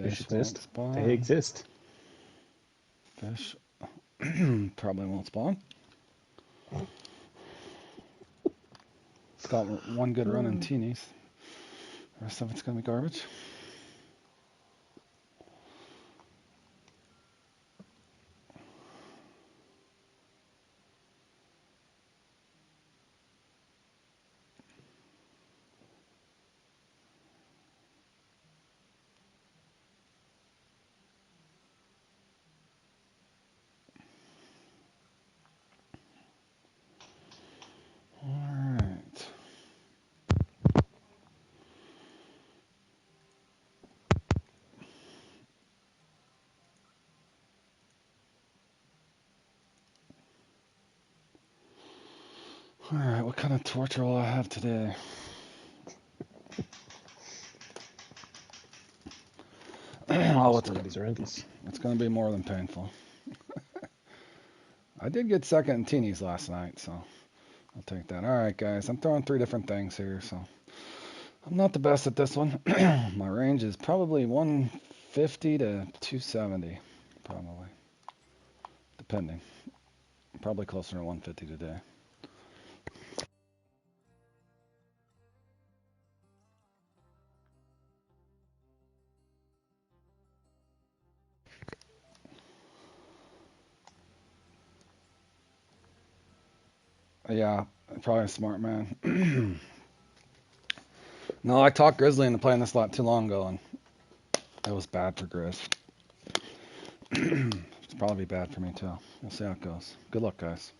Fish exist. won't spawn. They exist. Fish probably won't spawn. It's got one good run in teenies. The rest of it's gonna be garbage. Alright. Alright, what kind of torture will I have today? Oh, These are endless. it's going to be more than painful. I did get second in teenies last night, so I'll take that. Alright, guys, I'm throwing 3 different things here, so I'm not the best at this one. My range is probably 150 to 270, probably, depending. Probably closer to 150 today. Yeah, probably a smart man. No, I talked Grizzly into playing this a lot too long ago, and it was bad for Grizz. It's probably bad for me too. We'll see how it goes. Good luck, guys.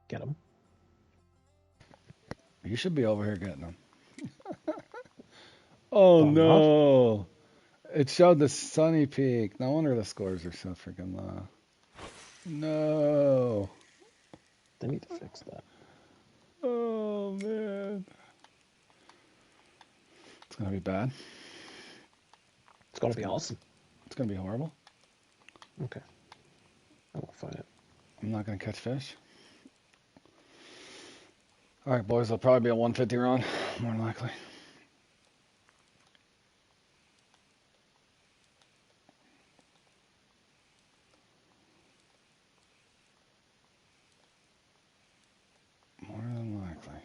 Get them. You should be over here getting them. Oh I'm no! It showed the sunny peak. No wonder the scores are so freaking low. No! They need to fix that. Oh man. It's gonna be bad. It's gonna be awesome. It's gonna be horrible. Okay. I won't fight it. I'm not gonna catch fish. Alright, boys, it'll probably be a 150 run, more than likely. More than likely.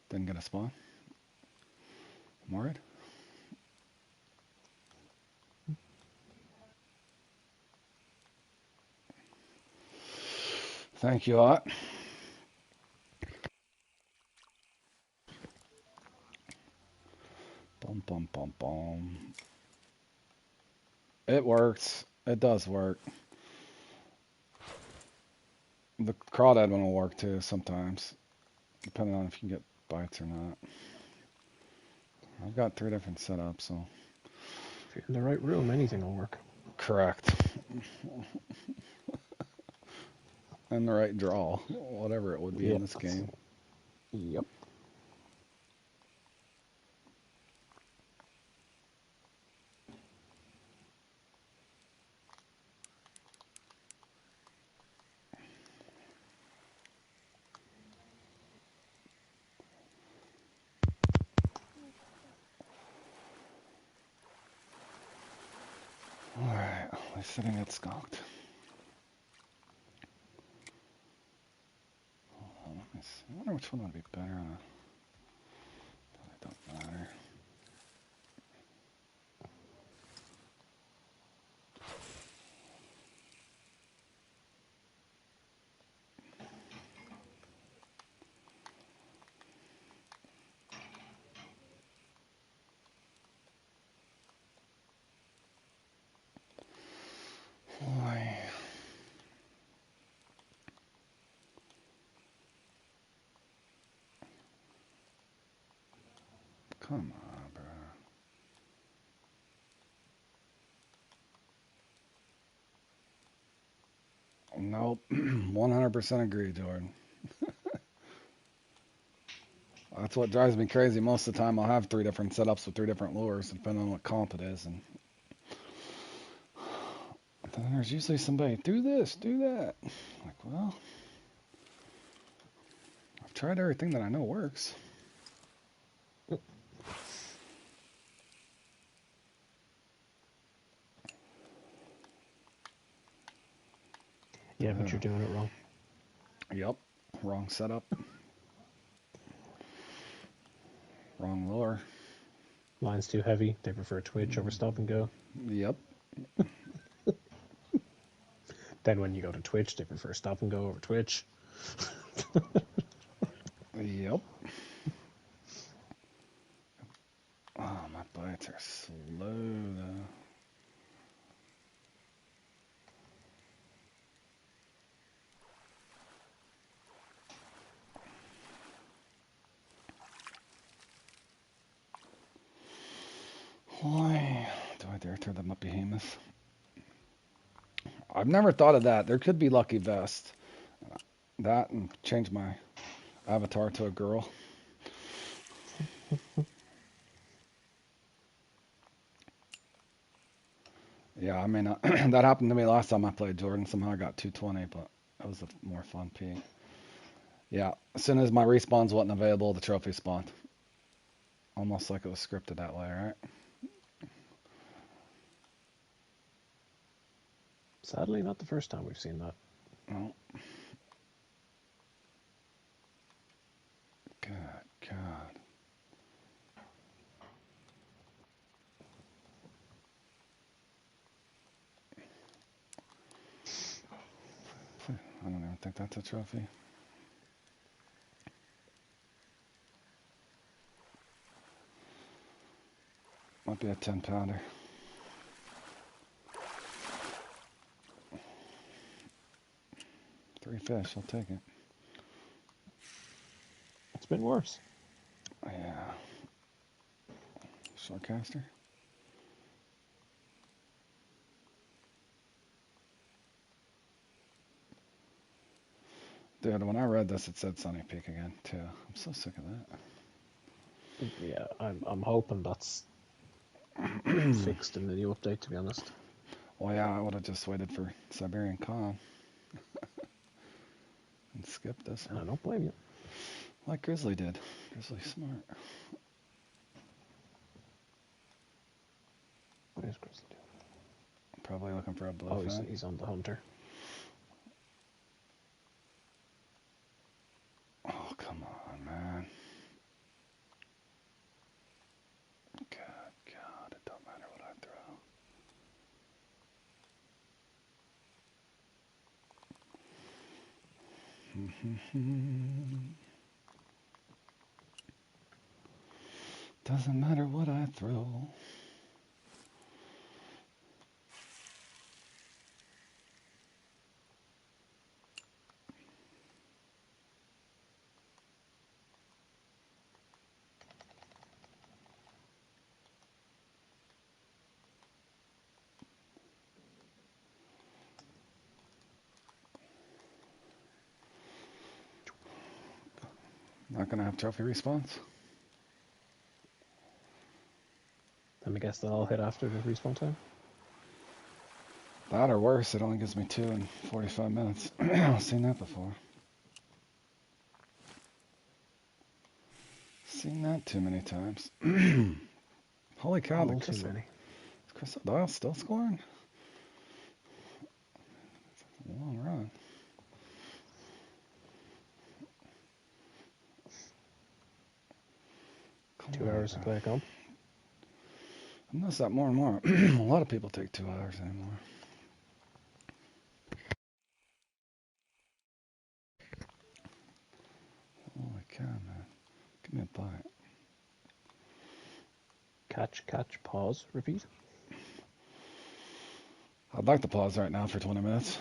Didn't get a spawn. I'm worried. Thank you, Ott. Bum, bum, bum, bum. It works. It does work. The crawdad one will work too sometimes, depending on if you can get bites or not. I've got 3 different setups, so. If you're in the right room, anything will work. Correct. And the right draw, whatever it would be in this game. Yep. Alright, we're sitting at skunked. Let me see. I wonder which one would be better on a. It don't matter. Boy. Come on, bro. Nope. 100% agree, Jordan. That's what drives me crazy. Most of the time, I'll have 3 different setups with 3 different lures, depending on what comp it is. And then there's usually somebody, do this, do that. Like, well, tried everything that I know works. Yeah, but you're doing it wrong. Yep. Wrong setup. Wrong lure. Line's too heavy. They prefer twitch over stop and go. Yep. Then when you go to twitch, they prefer stop and go over twitch. Yep. Oh, my bites are slow though. Why do I dare throw them up behemoth? I've never thought of that. There could be Lucky Vest. That and change my avatar to a girl. Yeah, I mean, that happened to me last time I played Jordan. Somehow I got 220, but that was a more fun peak. Yeah, as soon as my respawns wasn't available, the trophy spawned. Almost like it was scripted that way, right? Sadly, not the first time we've seen that. Oh. Good God. I don't even think that's a trophy. Might be a 10-pounder. Three fish, I'll take it. It's been worse. Yeah. Shortcaster. Dude, when I read this, it said Sunny Peak again, too. I'm so sick of that. Yeah, I'm hoping that's fixed in the new update, to be honest. Well, yeah, I would have just waited for Siberian Calm and skipped this And I one. don't blame you. Like Grizzly did. Grizzly's smart. What is Grizzly doing? Probably looking for a Oh, bluefin. he's on the hunter. Oh, come on, man. God, God, it don't matter what I throw. Doesn't matter what I throw. Not gonna have trophy response. Let me guess that I'll hit after the respawn time. That or worse, it only gives me 2 in 45 minutes. I've seen that before. Seen that too many times. Holy cow, the All too many. Is Crystal Dial still scoring? It's a long run. Come 2 on, hours to bro. play a comp. I notice that more and more. A lot of people take 2 hours anymore. Holy cow, man. Give me a bite. Catch, pause, repeat. I'd like to pause right now for 20 minutes.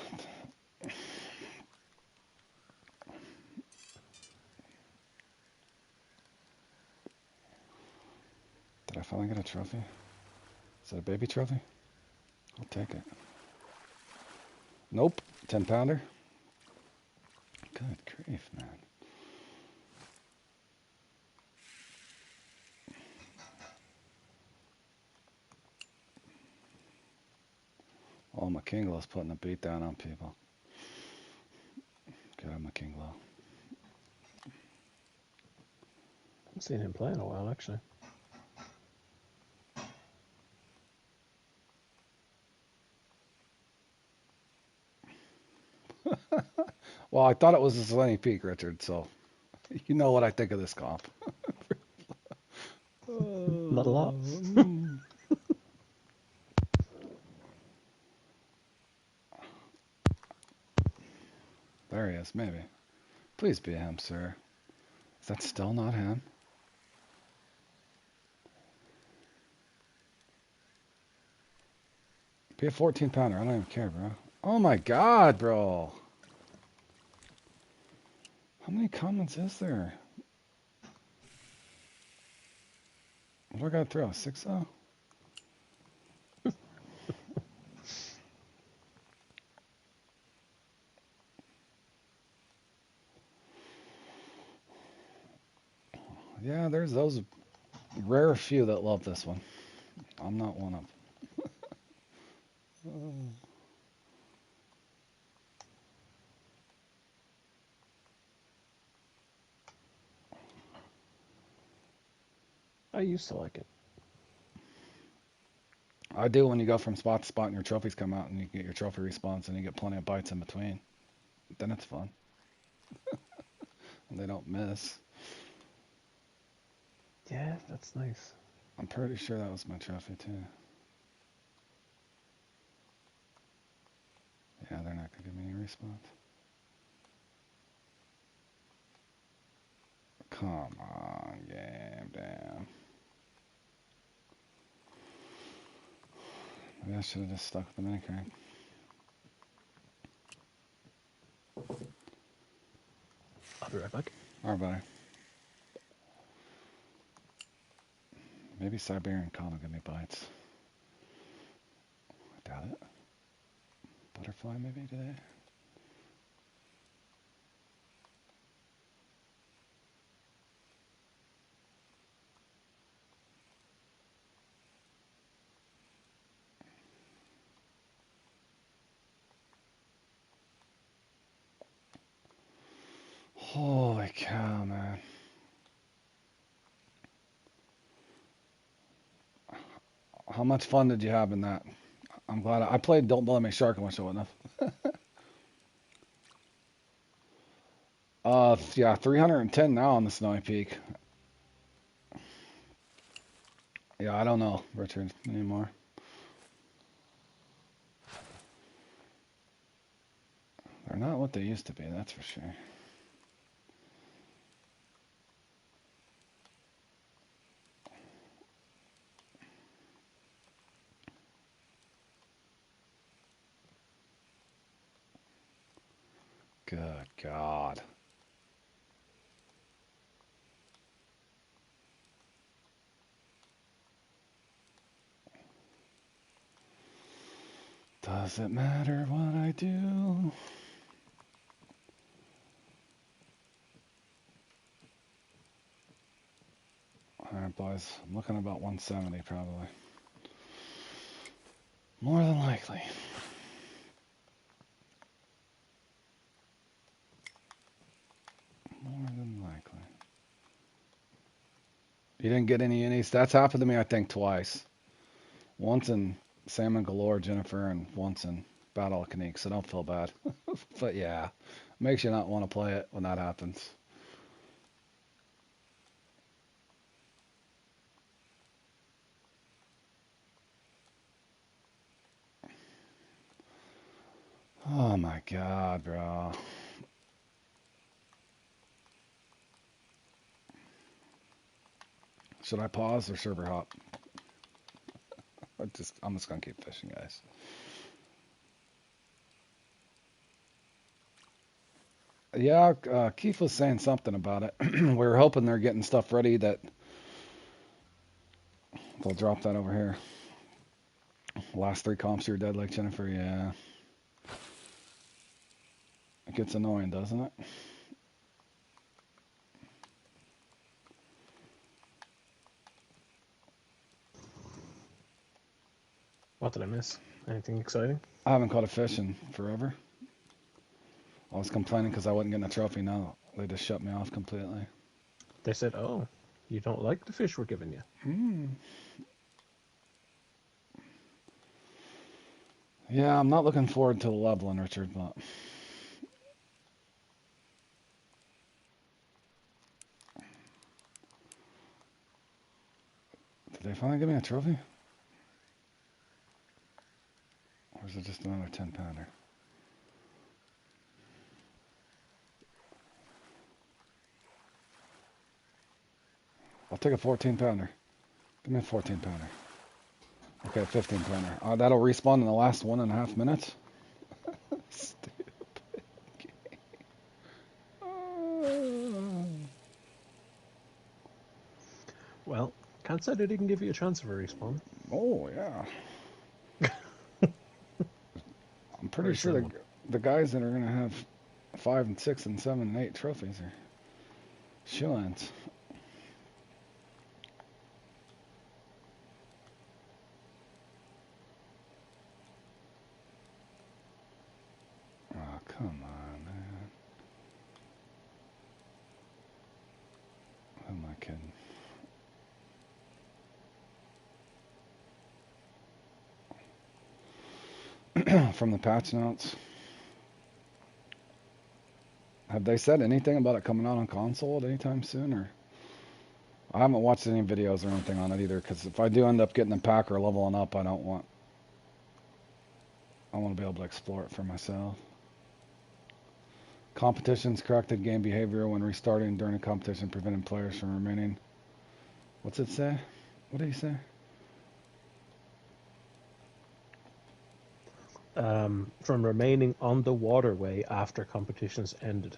Did I finally get a trophy? Is it a baby trophy? I'll take it. Nope. 10-pounder. Good grief, man. Oh, McKingle's putting a beat down on people. Good on McKingle. haven't seen him play in a while, actually. Well, I thought it was a Lenny Peak, Richard, so you know what I think of this comp. Not a lot. There he is, maybe. Please be him, sir. Is that still not him? Be a 14 pounder. I don't even care, bro. Oh my god, bro. How many comments is there? What do I gotta throw? 6-0? Yeah, there's those rare few that love this one. I'm not one of them. I used to like it. I do when you go from spot to spot and your trophies come out and you get your trophy respawns and you get plenty of bites in between. Then it's fun. And they don't miss. Yeah, that's nice. I'm pretty sure that was my trophy too. Yeah, they're not gonna give me any respawns. Come on, game, damn. Maybe I should have just stuck with the mini crank. I'll be right back. Alright, buddy. Maybe Siberian Con will give me bites. I doubt it. Butterfly maybe today? Holy cow, man. How much fun did you have in that? I'm glad I played Don't Bully Me Shark. I wish I wouldn't have. Yeah, 310 now on the Snowy Peak. Yeah, I don't know, Richard, anymore. They're not what they used to be, that's for sure. Good God. Does it matter what I do? Alright, boys. I'm looking about 170 probably. More than likely. More than likely. You didn't get any innies? That's happened to me, I think, twice. Once in Salmon Galore, Jennifer, and once in Battle of Canucks, so don't feel bad. But yeah, makes you not want to play it when that happens. Oh my God, bro. Should I pause or server hop? I'm just gonna keep fishing, guys. Yeah, Keith was saying something about it. We were hoping they're getting stuff ready that they'll drop that over here. Last 3 comps you're dead like Jennifer, yeah. It gets annoying, doesn't it? What did I miss? Anything exciting? I haven't caught a fish in forever. I was complaining because I wasn't getting a trophy. Now they just shut me off completely. They said, oh. You don't like the fish we're giving you. Yeah, I'm not looking forward to the leveling, Richard, but did they finally give me a trophy? Or is it just another 10 pounder? I'll take a 14 pounder. Give me a 14 pounder. Okay, 15 pounder. That'll respawn in the last 1.5 minutes. Stupid. Well, can't say they didn't give you a chance of a respawn. Oh, yeah. I'm pretty Very sure slim one. the guys that are going to have 5 and 6 and 7 and 8 trophies are shoo-ins. Oh, come on, man. Who am I kidding? From the patch notes. Have they said anything about it coming out on console at any time soon? Or I haven't watched any videos or anything on it either, because if I do end up getting a pack or leveling up, I want to be able to explore it for myself. Competitions corrected game behavior when restarting during a competition, preventing players from remaining. What's it say? What did he say? From remaining on the waterway after competitions ended.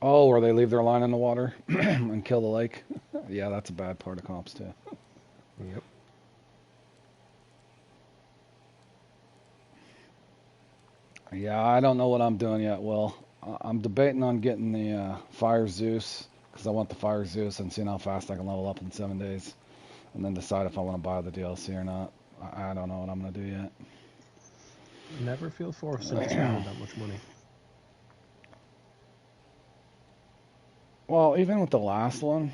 Oh, where they leave their line in the water and kill the lake. Yeah, that's a bad part of comps too. Yep. Yeah, I don't know what I'm doing yet, Will. I'm debating on getting the Fire Zeus, because I want the Fire Zeus and seeing how fast I can level up in 7 days. And then decide if I want to buy the DLC or not. I don't know what I'm going to do yet. Never feel forced into spending that much money. Well, even with the last one,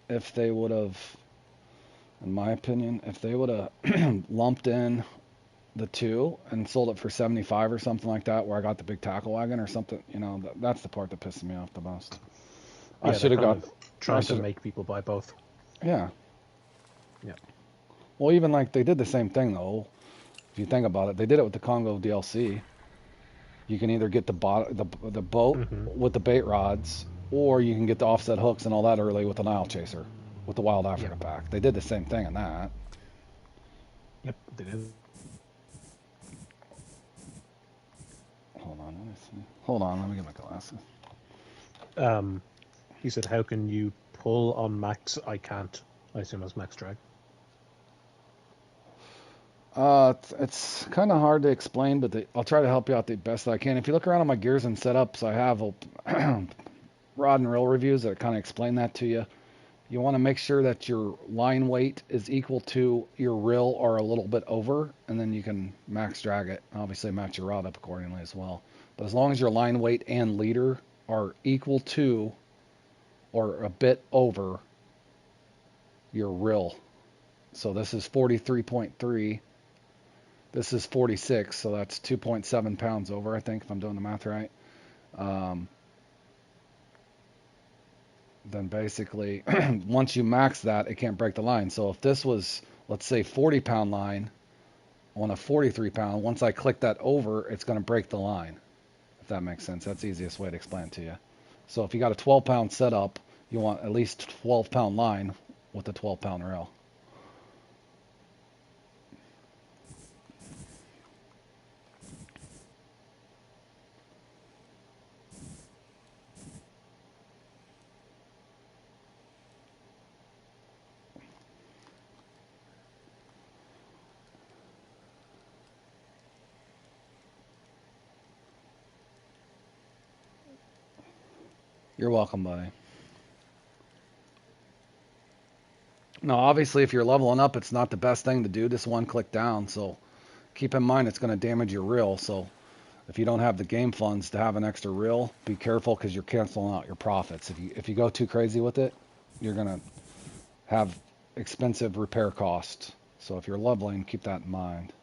if they would have, in my opinion, if they would have lumped in the two and sold it for 75 or something like that, where I got the big tackle wagon or something, that's the part that pisses me off the most. I Yeah, should they're have got. kind of trying to make people buy both. Yeah. Yeah. Well, even like they did the same thing though. If you think about it, they did it with the Congo DLC. You can either get the boat with the bait rods, or you can get the offset hooks and all that early with the Nile Chaser, with the Wild Africa Yep. pack. They did the same thing in that. Yep, they did. Hold on, let me see. Hold on, let me get my glasses. He said, "How can you pull on max?" I can't. I assume that's max drag. It's kind of hard to explain, but I'll try to help you out the best I can. If you look around on my gears and setups, I have rod and reel reviews that kind of explain that to you. You want to make sure that your line weight is equal to your reel or a little bit over, and then you can max drag it. Obviously, match your rod up accordingly as well. But as long as your line weight and leader are equal to or a bit over your reel. So this is 43.3. This is 46, so that's 2.7 pounds over, I think, if I'm doing the math right. Then basically, once you max that, it can't break the line. So if this was, let's say, 40-pound line on a 43-pound, once I click that over, it's going to break the line, if that makes sense. That's the easiest way to explain it to you. So if you got a 12-pound setup, you want at least 12-pound line with a 12-pound reel. You're welcome, buddy. Now, obviously, if you're leveling up, it's not the best thing to do, just one click down. So keep in mind it's going to damage your reel. So if you don't have the game funds to have an extra reel, be careful because you're canceling out your profits. If you go too crazy with it, you're gonna have expensive repair costs. So if you're leveling, keep that in mind.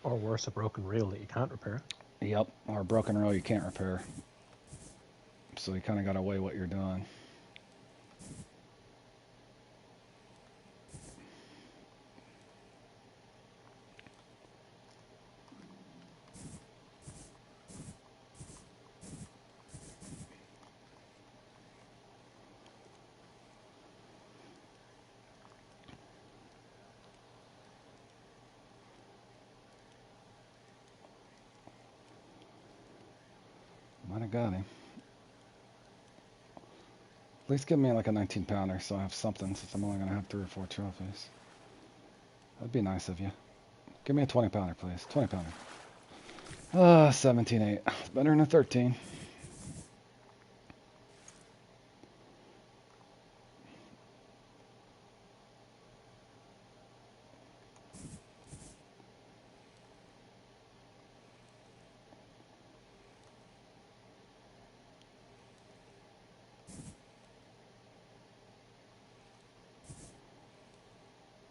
Or worse, a broken reel that you can't repair. Yep, or a broken reel you can't repair. So you kind of got to weigh what you're doing. Might have got him. At least give me like a 19 pounder so I have something, since I'm only going to have 3 or 4 trophies. That'd be nice of you. Give me a 20 pounder, please. 20 pounder. 17.8. Better than a 13.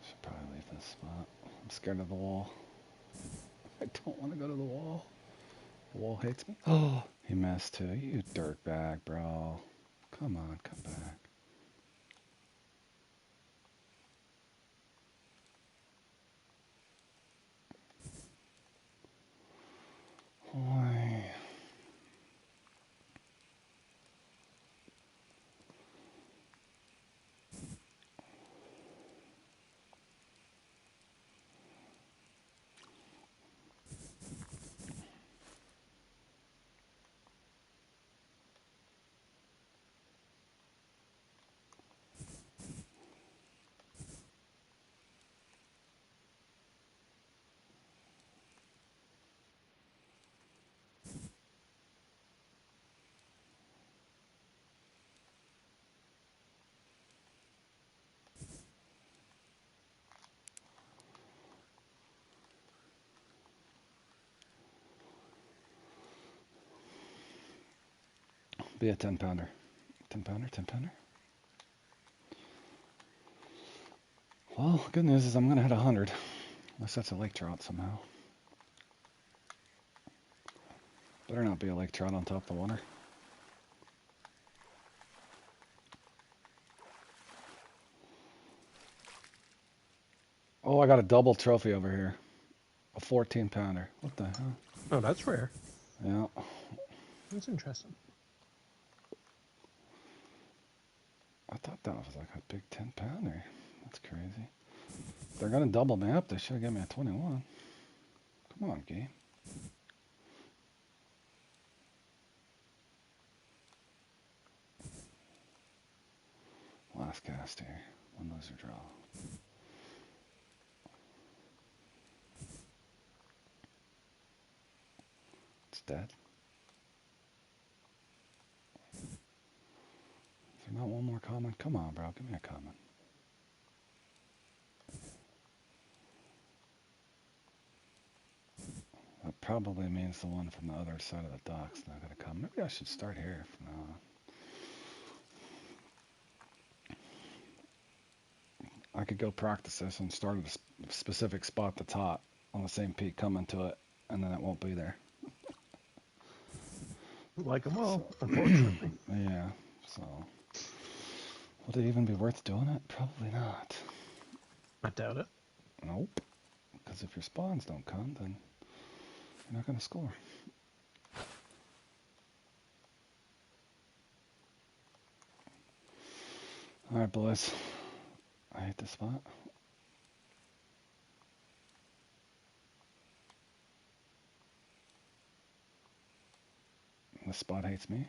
Should probably leave this spot. I'm scared of the wall. I don't want to go to the wall. The wall hates me. Oh, he missed too. You dirtbag, bro. Come on, come back. Boy. Be a 10 pounder. 10 pounder, 10 pounder. Well, good news is I'm going to hit 100. Unless that's a lake trout somehow. Better not be a lake trout on top of the water. Oh, I got a double trophy over here. A 14 pounder. What the hell? Oh, that's rare. Yeah. That's interesting. I thought that was like a big 10 pounder. That's crazy. If they're going to double me up, they should have given me a 21. Come on, game. Last cast here. One loser draw. It's dead. Is there not one more common? Come on, bro. Give me a common. That probably means the one from the other side of the dock's not going to come. Maybe I should start here from now on. I could go practice this and start at a specific spot at the top on the same peak coming to it, and then it won't be there. Like them all, So, unfortunately. yeah, so would it even be worth doing it? Probably not. I doubt it. Nope. Because if your spawns don't come, then you're not going to score. All right, boys. I hate this spot. This spot hates me.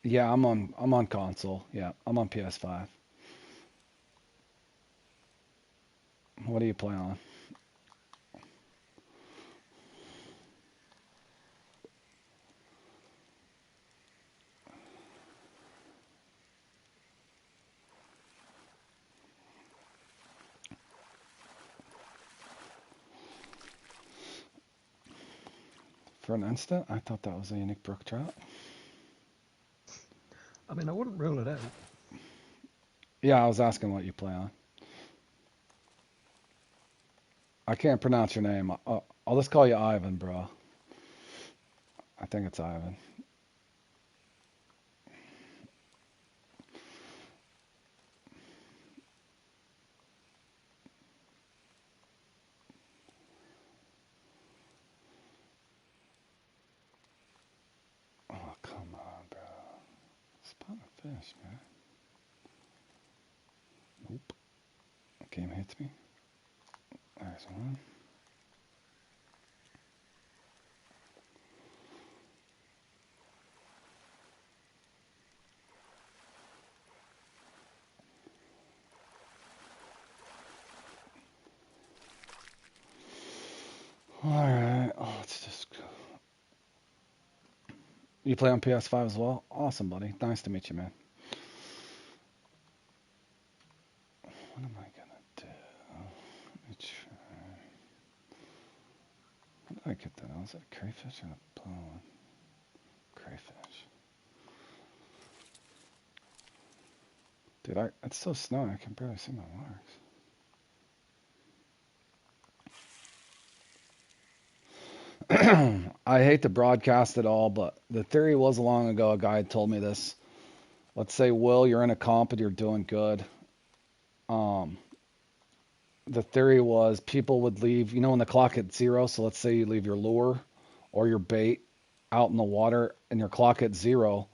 Yeah, I'm on console. Yeah, I'm on PS5. What do you play on? For an instant, I thought that was a unique brook trout. I mean, I wouldn't rule it out. Yeah, I was asking what you play on. I can't pronounce your name. I'll just call you Ivan, bro. I think it's Ivan. Oh, come on, bro. Spot a fish, man. Nope. Game hits me. There's one. Alright, let's just go. You play on PS5 as well? Awesome, buddy. Nice to meet you, man. What am I gonna do? Let me try. What did I get that on? Was it a crayfish or a blue one? Crayfish. Dude, it's so snowy I can barely see my marks. I hate to broadcast it all, but the theory was long ago, a guy had told me this. Let's say, Will, you're in a comp and you're doing good. Um, the theory was people would leave, when the clock hit 0, so let's say you leave your lure or your bait out in the water and your clock hit 0,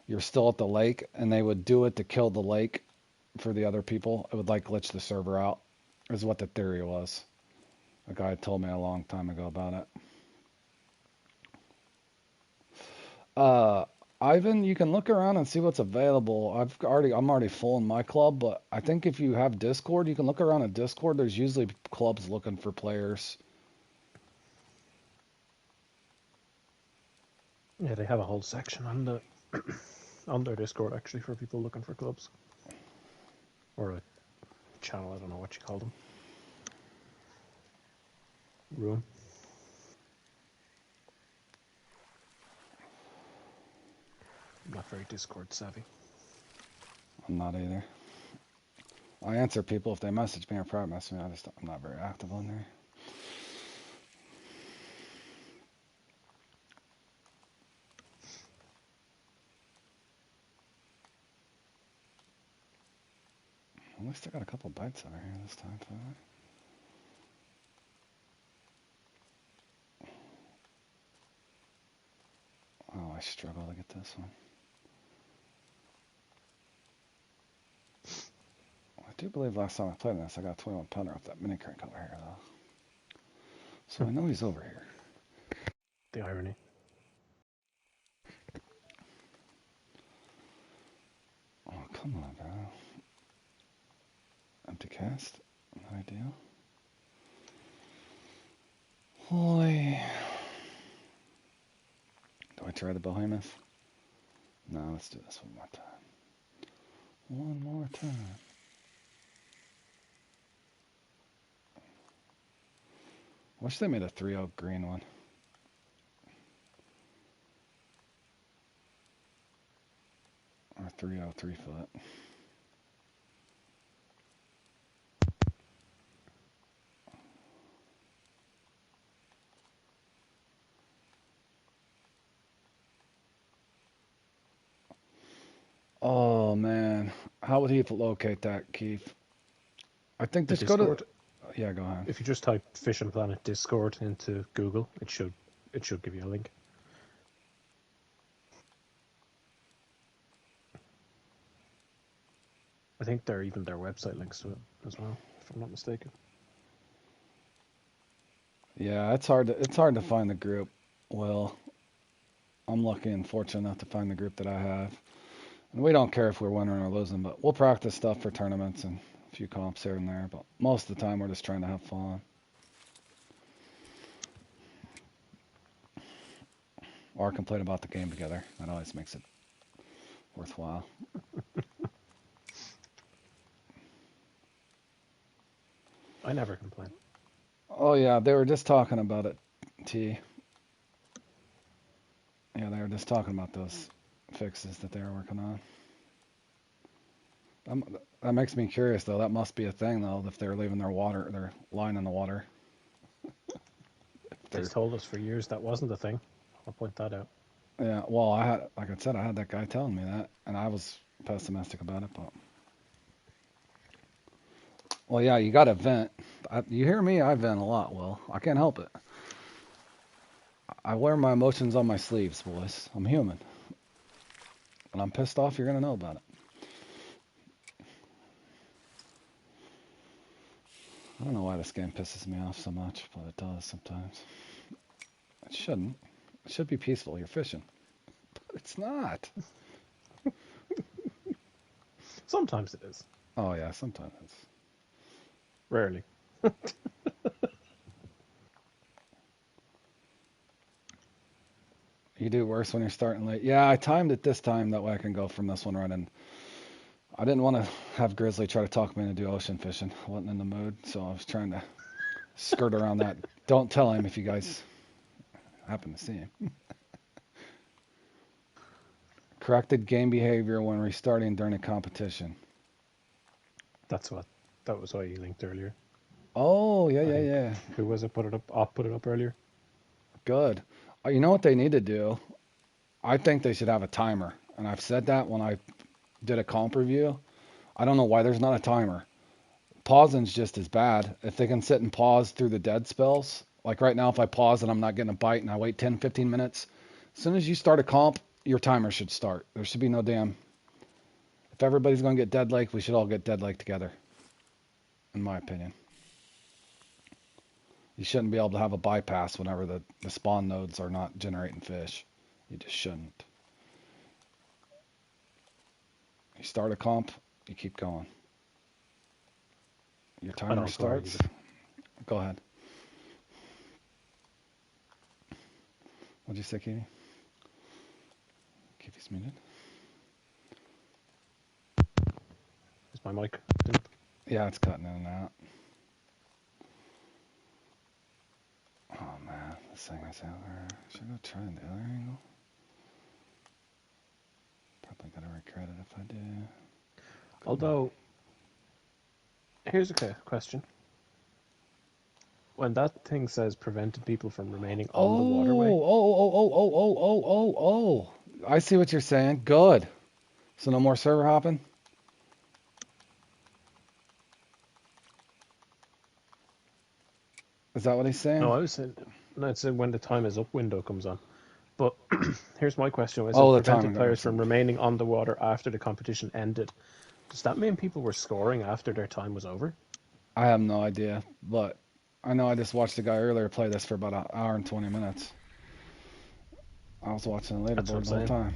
you're still at the lake, and they would do it to kill the lake for the other people. It would like glitch the server out, is what the theory was. A guy told me a long time ago about it. Uh, Ivan, you can look around and see what's available. I'm already full in my club, but I think if you have Discord, you can look around at Discord. There's usually clubs looking for players. Yeah, they have a whole section on the on their Discord actually for people looking for clubs. Or a channel, I don't know what you call them. Room. I'm not very Discord savvy. I'm not either. I answer people if they message me or private message me. I'm not very active on there. At least I got a couple bites over here this time, finally. Oh, I struggle to get this one. I do believe last time I played this, I got a 21 pounder off that mini crank over here, though. So I know he's over here. The irony. Oh, come on, bro. Empty cast. No ideal. Holy. Do I try the behemoth? No, let's do this one more time. One more time. Wish they made a 3-0 green one. Or 3-0 3-foot. Oh, man. How would he locate that, Keith? I think The just go Discord. to... Yeah, go ahead. If you just type Fishing Planet Discord into Google, it should give you a link. I think their website links to it as well, if I'm not mistaken. Yeah, it's hard to find the group. Well, I'm lucky and fortunate enough to find the group that I have. And we don't care if we're winning or losing, but we'll practice stuff for tournaments and a few comps here and there. But most of the time, we're just trying to have fun. Or complain about the game together. That always makes it worthwhile. I never complain. Oh yeah, they were just talking about it, T. Yeah, they were just talking about those fixes that they were working on. That makes me curious, though. That must be a thing, though, if they're leaving their line in the water. They They're, told us for years that wasn't a thing. I'll point that out. yeah, well, like I said, I had that guy telling me that, and I was pessimistic about it, but. Well, yeah, you got to vent. You hear me? I vent a lot, Will. I can't help it. I wear my emotions on my sleeves, boys. I'm human. When I'm pissed off, you're going to know about it. I don't know why this game pisses me off so much, but it does sometimes. It shouldn't. It should be peaceful. You're fishing. But it's not. Sometimes it is. Oh, yeah, sometimes it's. Rarely. You do worse when you're starting late. Yeah, I timed it this time. That way I can go from this one right in. I didn't want to have Grizzly try to talk me into do ocean fishing. I wasn't in the mood, so I was trying to skirt around that. Don't tell him if you guys happen to see him. Corrected game behavior when restarting during a competition. That was why you linked earlier. Oh, yeah, I yeah, think. yeah. Who was it? Put it up. Op put it up earlier. Good. You know what they need to do? I think they should have a timer. And I've said that when I did a comp review. I don't know why there's not a timer. Pausing's just as bad. If they can sit and pause through the dead spells, like right now, if I pause and I'm not getting a bite and I wait 10, 15 minutes, as soon as you start a comp, your timer should start. There should be no damn. If everybody's going to get dead lake, we should all get dead lake together, in my opinion. You shouldn't be able to have a bypass whenever the spawn nodes are not generating fish. You just shouldn't. You start a comp, you keep going. Your timer starts. Go ahead. What'd you say, Katie? Katie's muted. Is my mic? Yeah, it's cutting in and out. Oh man, this thing is out there. Should I go try the other angle? Probably gonna regret it if I do. Although, here's a question. When that thing says prevented people from remaining on the waterway. Oh. I see what you're saying. Good. So no more server hopping? Is that what he's saying? No, I was saying, no, it said when the time is up window comes on. But here's my question: was Oh, it the prevented timing players makes from sense. remaining on the water after the competition ended? Does that mean people were scoring after their time was over? I have no idea, but I know I just watched a guy earlier play this for about an hour and 20 minutes. I was watching the That's what I'm leaderboard the whole saying. time.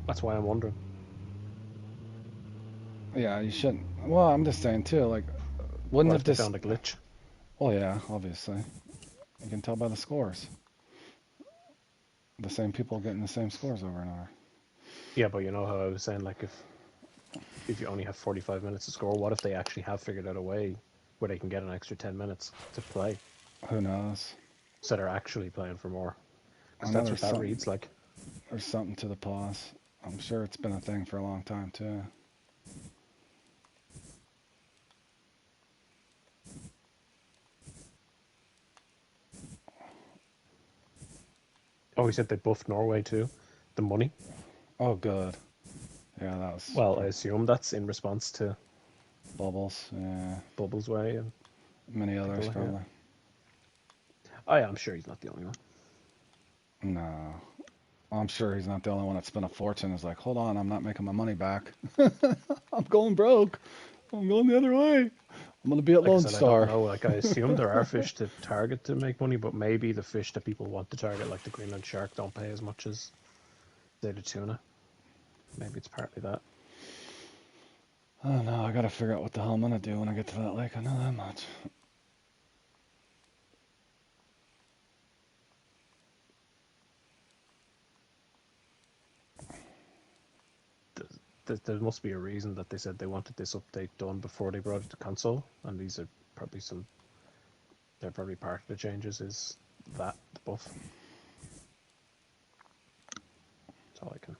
That's why I'm wondering. Yeah, you shouldn't. Well, I'm just saying too, like, wouldn't What have if they just. found a glitch? Well, yeah, obviously. You can tell by the scores. The same people getting the same scores over and over. Yeah, but you know how I was saying, like if you only have 45 minutes to score, what if they actually have figured out a way where they can get an extra 10 minutes to play? Who knows? So they're actually playing for more. I Because know that's what there's that something. reads like. There's something to the pause. I'm sure it's been a thing for a long time too. Oh, he said they buffed Norway too. The money. Oh, good. Yeah, that was Well, I assume that's in response to Bubbles. Yeah, Bubbles Way and many people others like that. probably. Oh yeah, I'm sure he's not the only one. No, I'm sure he's not the only one that spent a fortune. Is like, hold on, I'm not making my money back. I'm going broke. I'm going the other way. I'm gonna be at Like I Lone said, I don't Star. know. Like I assume there are fish to target to make money, but maybe the fish that people want to target, like the Greenland shark, don't pay as much as say the tuna. Maybe it's partly that. Oh no, I gotta figure out what the hell I'm gonna do when I get to that lake. I know that much. There must be a reason that they said they wanted this update done before they brought it to console, and these are probably some. They're probably part of the changes. Is that the buff? all I can.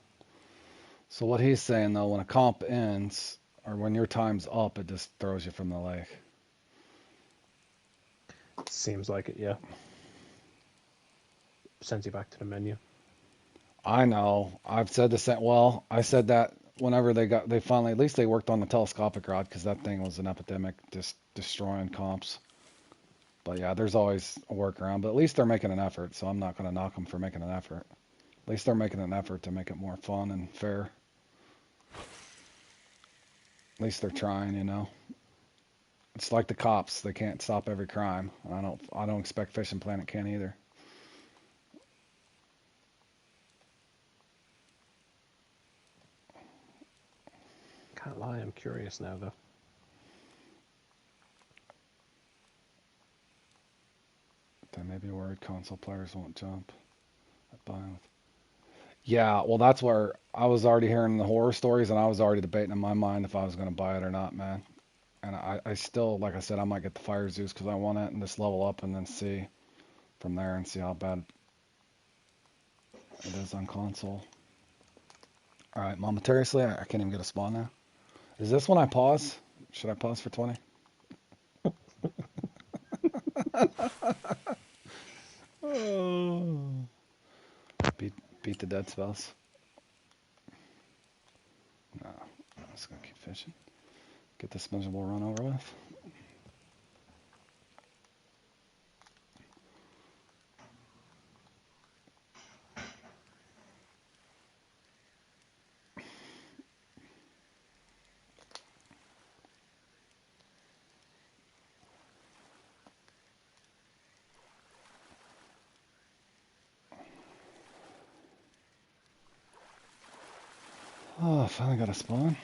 So what he's saying though, when a comp ends or when your time's up, it just throws you from the lake. Seems like it, yeah. Sends you back to the menu. I know. I've said the same. Well, I said that whenever they finally, at least they worked on the telescopic rod because that thing was an epidemic, just destroying comps. But yeah, there's always a workaround. But at least they're making an effort, so I'm not going to knock them for making an effort. At least they're making an effort to make it more fun and fair. At least they're trying, you know. It's like the cops; they can't stop every crime. I don't expect Fishing Planet can either. Can't lie, I'm curious now though. They may be worried console players won't jump at buying. Yeah, well, that's where I was already hearing the horror stories, and I was already debating in my mind if I was going to buy it or not, man. And I still, like I said, I might get the Fire Zeus because I want it and just level up and then see from there and see how bad it is on console. All right, momentarily, I can't even get a spawn now. Is this when I pause? Should I pause for 20? Oh. Beat the dead spells. No, I'm just going to keep fishing. Get this miserable run over with. Oh, I finally got a spawn.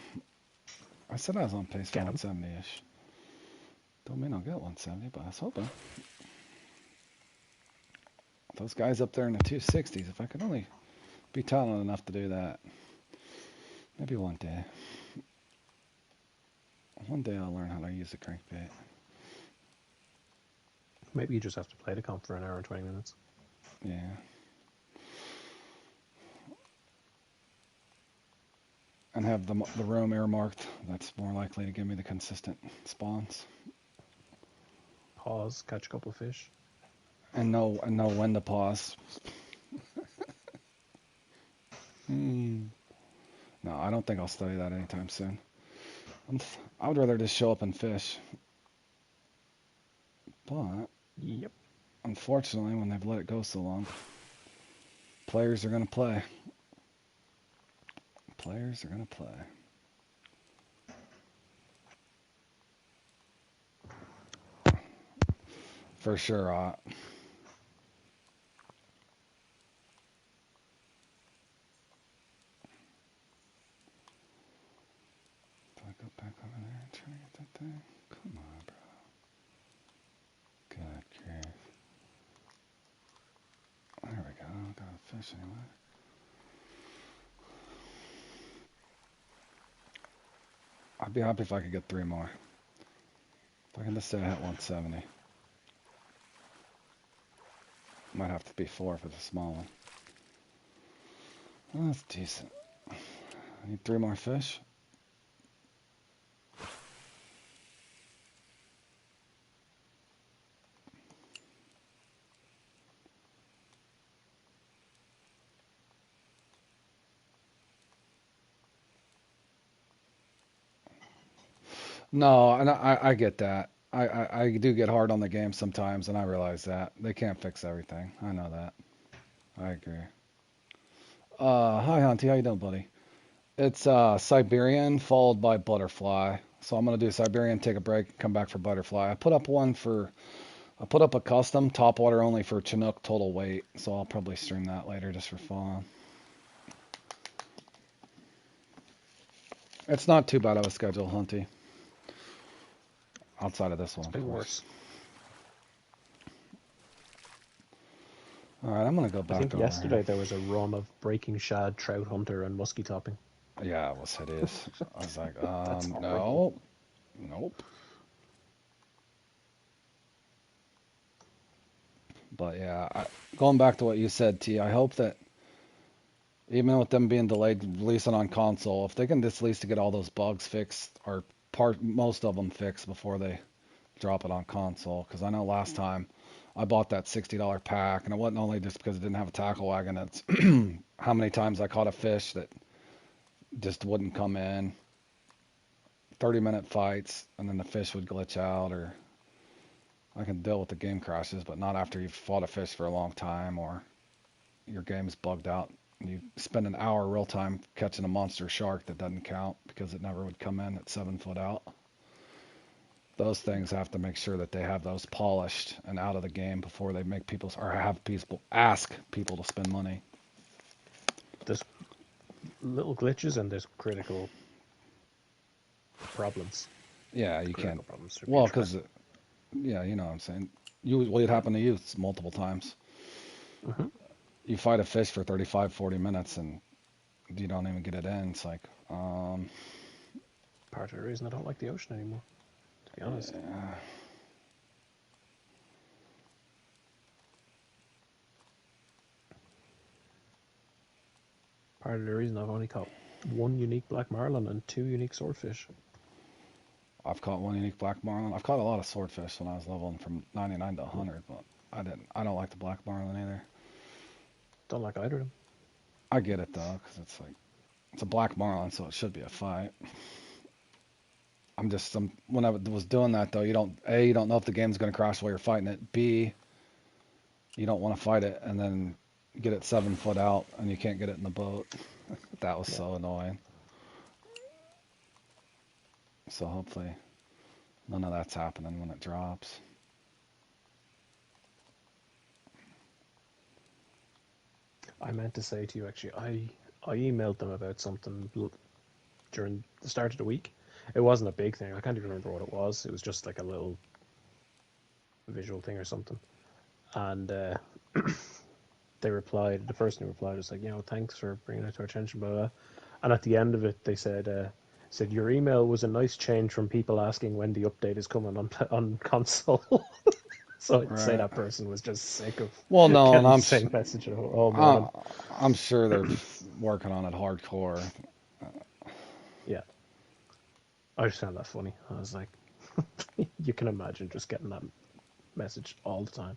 I said I was on pace for 170-ish. Don't mean I'll get 170, but I was hoping. Those guys up there in the 260s, if I could only be talented enough to do that. Maybe one day. One day I'll learn how to use the crankbait. Maybe you just have to play the comp for an hour and 20 minutes. Yeah. And have the room earmarked. That's more likely to give me the consistent spawns. Pause, catch a couple of fish. And know when to pause. No, I don't think I'll study that anytime soon. I would rather just show up and fish. But Yep. unfortunately, when they've let it go so long, players are going to play. Players are going to play. For sure. Do I go back over there and try to get that thing? Come on, bro. Good grief. There we go. I got a fish anyway. I'd be happy if I could get 3 more. If I can just say I hit 170. Might have to be 4 for the small one. Well, that's decent. I need 3 more fish. No, and I get that. I do get hard on the game sometimes, and I realize that. They can't fix everything. I know that. I agree. Hi, Hunty. How you doing, buddy? It's Siberian followed by Butterfly. So I'm gonna do Siberian, take a break, come back for Butterfly. I put up a custom top water only for Chinook total weight, so I'll probably stream that later just for fun. It's not too bad of a schedule, Hunty. Outside of this one, It's been worse. All right, I'm gonna go back. I think over yesterday here. there was a run of Breaking Shad, Trout Hunter, and Muskie Topping. Yeah, it was hideous. I was like, horrible. nope. But yeah, going back to what you said, T, I hope that Even with them being delayed releasing on console, if they can just at least get all those bugs fixed or most of them fixed before they drop it on console. Because I know last time I bought that $60 pack, and it wasn't only just because it didn't have a tackle wagon. It's how many times I caught a fish that just wouldn't come in. 30-minute fights, and then the fish would glitch out, or I can deal with the game crashes, but not after you've fought a fish for a long time or your game's bugged out. You spend an hour real time catching a monster shark that doesn't count because it never would come in at 7 foot out. Those things have to make sure that they have those polished and out of the game before they make people or have people ask people to spend money. There's little glitches and there's critical problems. Yeah, you Critical can't. problems should be Well, addressed. because yeah, you know what I'm saying. It happened to you multiple times. Hmm. You fight a fish for 35, 40 minutes and you don't even get it in. It's like, Part of the reason I don't like the ocean anymore, to be honest. Part of the reason I've only caught one unique black marlin and two unique swordfish. I've caught one unique black marlin. I've caught a lot of swordfish when I was leveling from 99 to 100, but I don't like the black marlin either. Don't like either of them. I get it though, because it's like it's a black marlin, so it should be a fight. When I was doing that though, you don't know if the game's gonna crash while you're fighting it. B, you don't want to fight it and then get it 7 foot out and you can't get it in the boat. That was Yeah. so annoying. So hopefully none of that's happening when it drops. I meant to say to you actually, I emailed them about something during the start of the week. It wasn't a big thing. I can't even remember what it was. It was just like a little visual thing or something. And they replied. The person who replied was like, thanks for bringing it to our attention, blah, blah. And at the end of it, they said your email was a nice change from people asking when the update is coming on console. So I'd say Right. that person was just sick of Well, no, and getting the same message all I, morning. I'm sure they're working on it hardcore. Yeah, I just found that funny. I was like, you can imagine just getting that message all the time.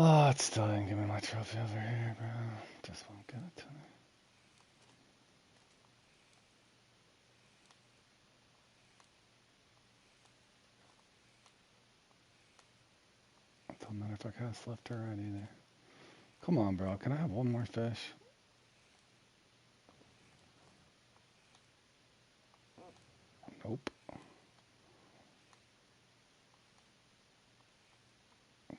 Oh, it's dying. Give me my trophy over here, bro. Just won't give it to me. It don't matter if I cast left or right either. Come on, bro. Can I have one more fish? Nope.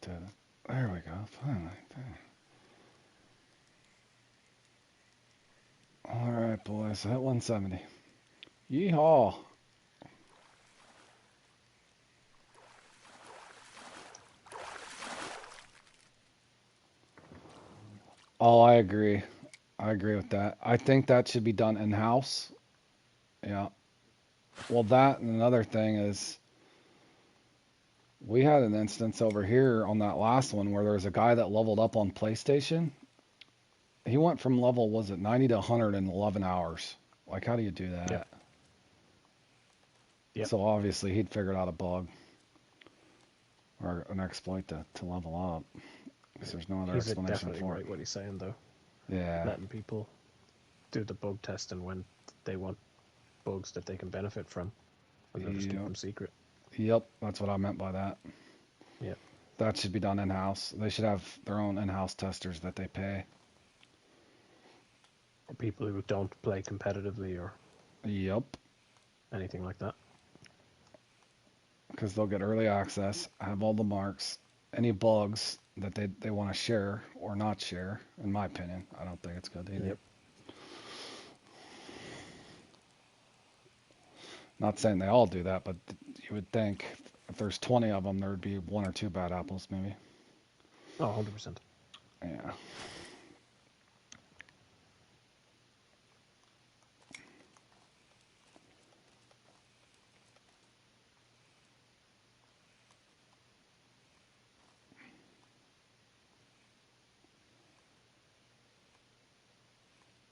Did it. There we go. Finally. All right, boys. Hit 170. Yeehaw. Oh, I agree. I agree with that. I think that should be done in-house. Yeah. Well, that and another thing is we had an instance over here on that last one where there was a guy that leveled up on PlayStation. He went from level, was it 90 to 100 in 11 hours? Like, how do you do Yep. that? Yep. So obviously he'd figured out a bug or an exploit to level up because there's no other He's explanation definitely for it. right what he's saying though. Yeah. Letting people do the bug testing when they want bugs that they can benefit from, and they'll just keep Yep. them secret. Yep. That's what I meant by that. Yeah. That should be done in-house. They should have their own in-house testers that they pay. Or people who don't play competitively or Yep. anything like that. Because they'll get early access, have all the marks, any bugs, that they want to share or not share. In my opinion, I don't think it's good either. Yep. Not saying they all do that, but you would think if there's 20 of them, there would be one or two bad apples, maybe. Oh, 100%. Yeah.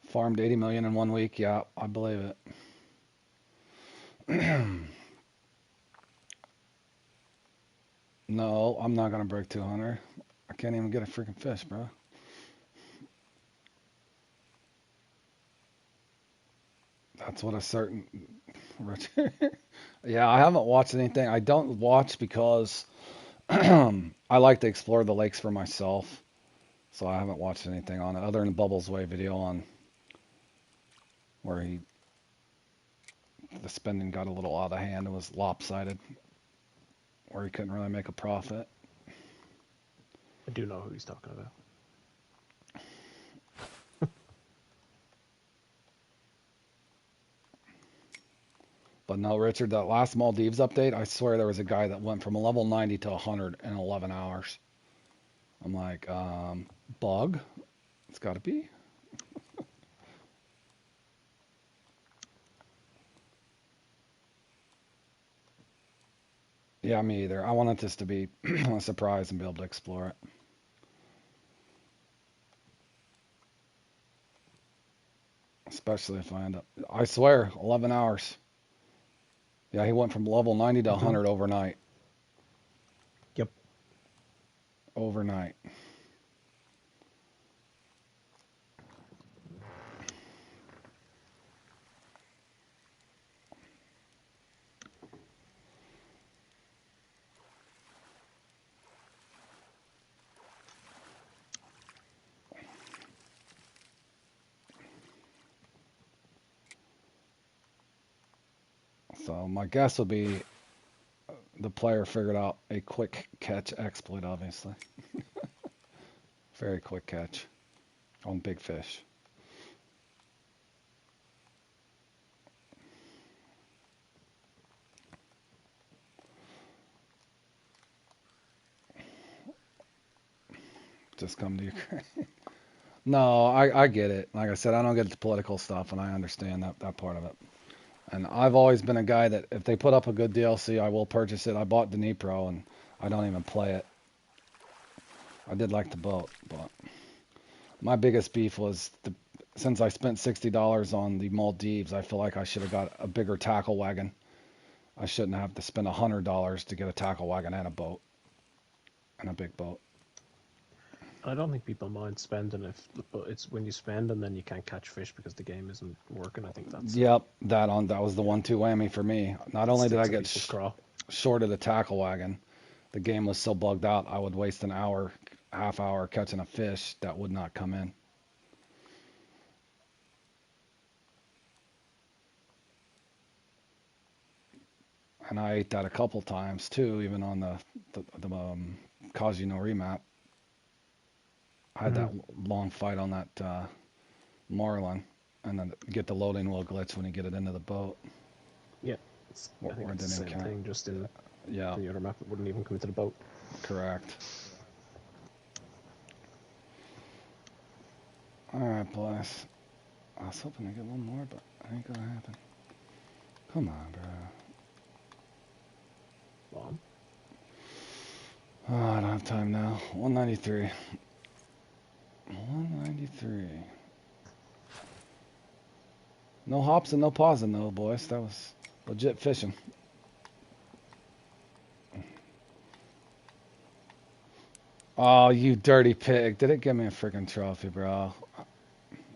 Farmed 80 million in 1 week. Yeah, I believe it. No, I'm not gonna break 200. I can't even get a freaking fish, bro. That's what a certain Yeah, I haven't watched anything. I don't watch because I like to explore the lakes for myself. So I haven't watched anything on it other than Bubbles Way video on where the spending got a little out of hand and was lopsided, where he couldn't really make a profit. I do know who he's talking about. But no, Richard, that last Maldives update, I swear there was a guy that went from a level 90 to 100 in 11 hours. I'm like, bug? It's got to be. Yeah, me either. I wanted this to be a surprise and be able to explore it. Especially if I end up, I swear, 11 hours. Yeah, he went from level 90 to 100 overnight. Yep. Overnight. So my guess would be the player figured out a quick catch exploit, obviously. Very quick catch on big fish. Just come to Ukraine. No, I get it. Like I said, I don't get the political stuff, and I understand that part of it. And I've always been a guy that if they put up a good DLC, I will purchase it. I bought Dnipro, and I don't even play it. I did like the boat, but my biggest beef was since I spent $60 on the Maldives, I feel like I should have got a bigger tackle wagon. I shouldn't have to spend $100 to get a tackle wagon and a boat, and a big boat. I don't think people mind spending but it's when you spend and then you can't catch fish because the game isn't working. I think that's Yep, that was the 1-2 whammy for me. Not only did I get short of the tackle wagon, the game was so bugged out I would waste an hour, half hour catching a fish that would not come in. And I ate that a couple times too, even on the Kaji no remap. I had that long fight on that Marlin, and then get the loading wheel glitch when you get it into the boat. Yeah, I think it's the same thing, just in the other map. It wouldn't even come into the boat. Correct. All right, boys. I was hoping to get one more, but it ain't gonna happen. Come on, bro. Bomb. Oh, I don't have time now. 193. 193. No hops and no pausing though, boys. That was legit fishing. Oh, you dirty pig. Did it give me a freaking trophy, bro?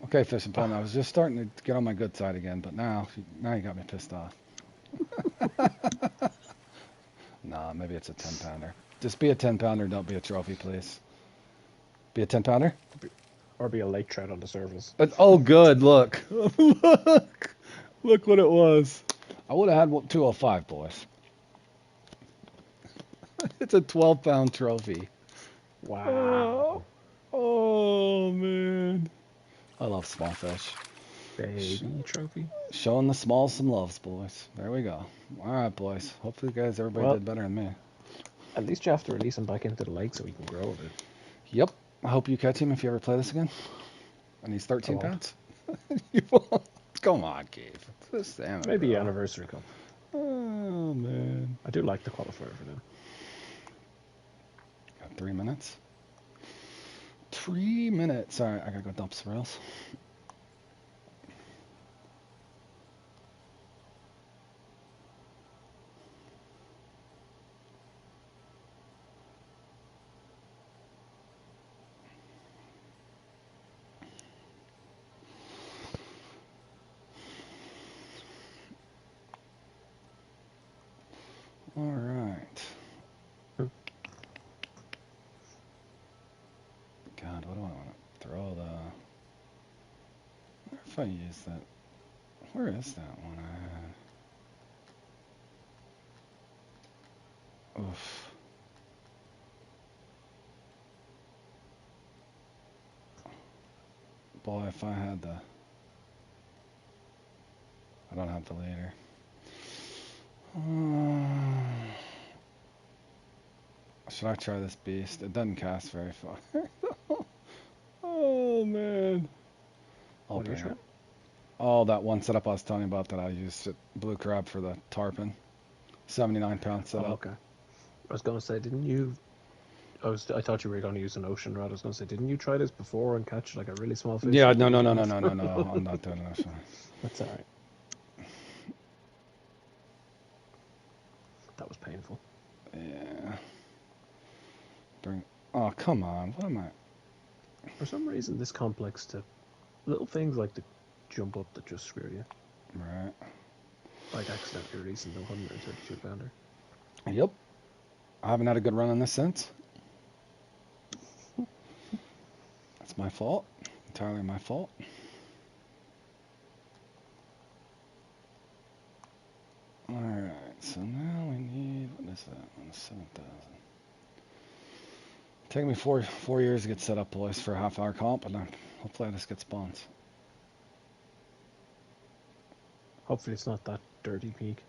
Okay, Fishing Pun, I was just starting to get on my good side again, but now you got me pissed off. Nah, maybe it's a 10-pounder. Just be a 10-pounder, don't be a trophy, please. Be a 10-pounder? Or be a lake trout on the surface. Oh, good. Look. Look what it was. I would have had 205, boys. It's a 12-pound trophy. Oh, Wow. oh man. I love small fish. Baby trophy. Showing the smalls some loves, boys. There we go. All right, boys. Hopefully, guys, everybody Well, did better than me. at least you have to release him back into the lake so he can grow a bit. Yep. I hope you catch him if you ever play this again. And he's I 13 won't. pounds. You won't. Come on, Gabe. It's a salmon, Maybe bro. Anniversary Cup. Oh, man. I do like the qualifier for them. Got 3 minutes. 3 minutes. All right, I gotta go dump some rails. All right. God, what do I want to throw the... I wonder if I use that. Where is that one I had? Oof. Boy, if I had the... I don't have the leader. Should I try this beast? It doesn't cast very far. Oh, man. I'll What are you bring it. trying? Oh, that one setup I was telling you about that I used at Blue Crab for the tarpon. 79-pound Oh, setup. okay. I was going to say, didn't you... I thought you were going to use an ocean rod. I was going to say, didn't you try this before and catch like a really small fish? Yeah, Like no, you no, did no, no, last? no, no, no. I'm not doing that. That's all right. That was painful. Yeah. Bring. Oh, come on. What am I? For some reason, this complex to little things like the jump up that just screw you. Right. Like accidentally releasing the 132 pounder. Yep. I haven't had a good run on this since. That's my fault. Entirely my fault. Alright, so now we need, what is that? 7,000. Taking me four years to get set up, boys, for a half-hour comp, and hopefully I just get spawns. Hopefully, it's not that dirty peak.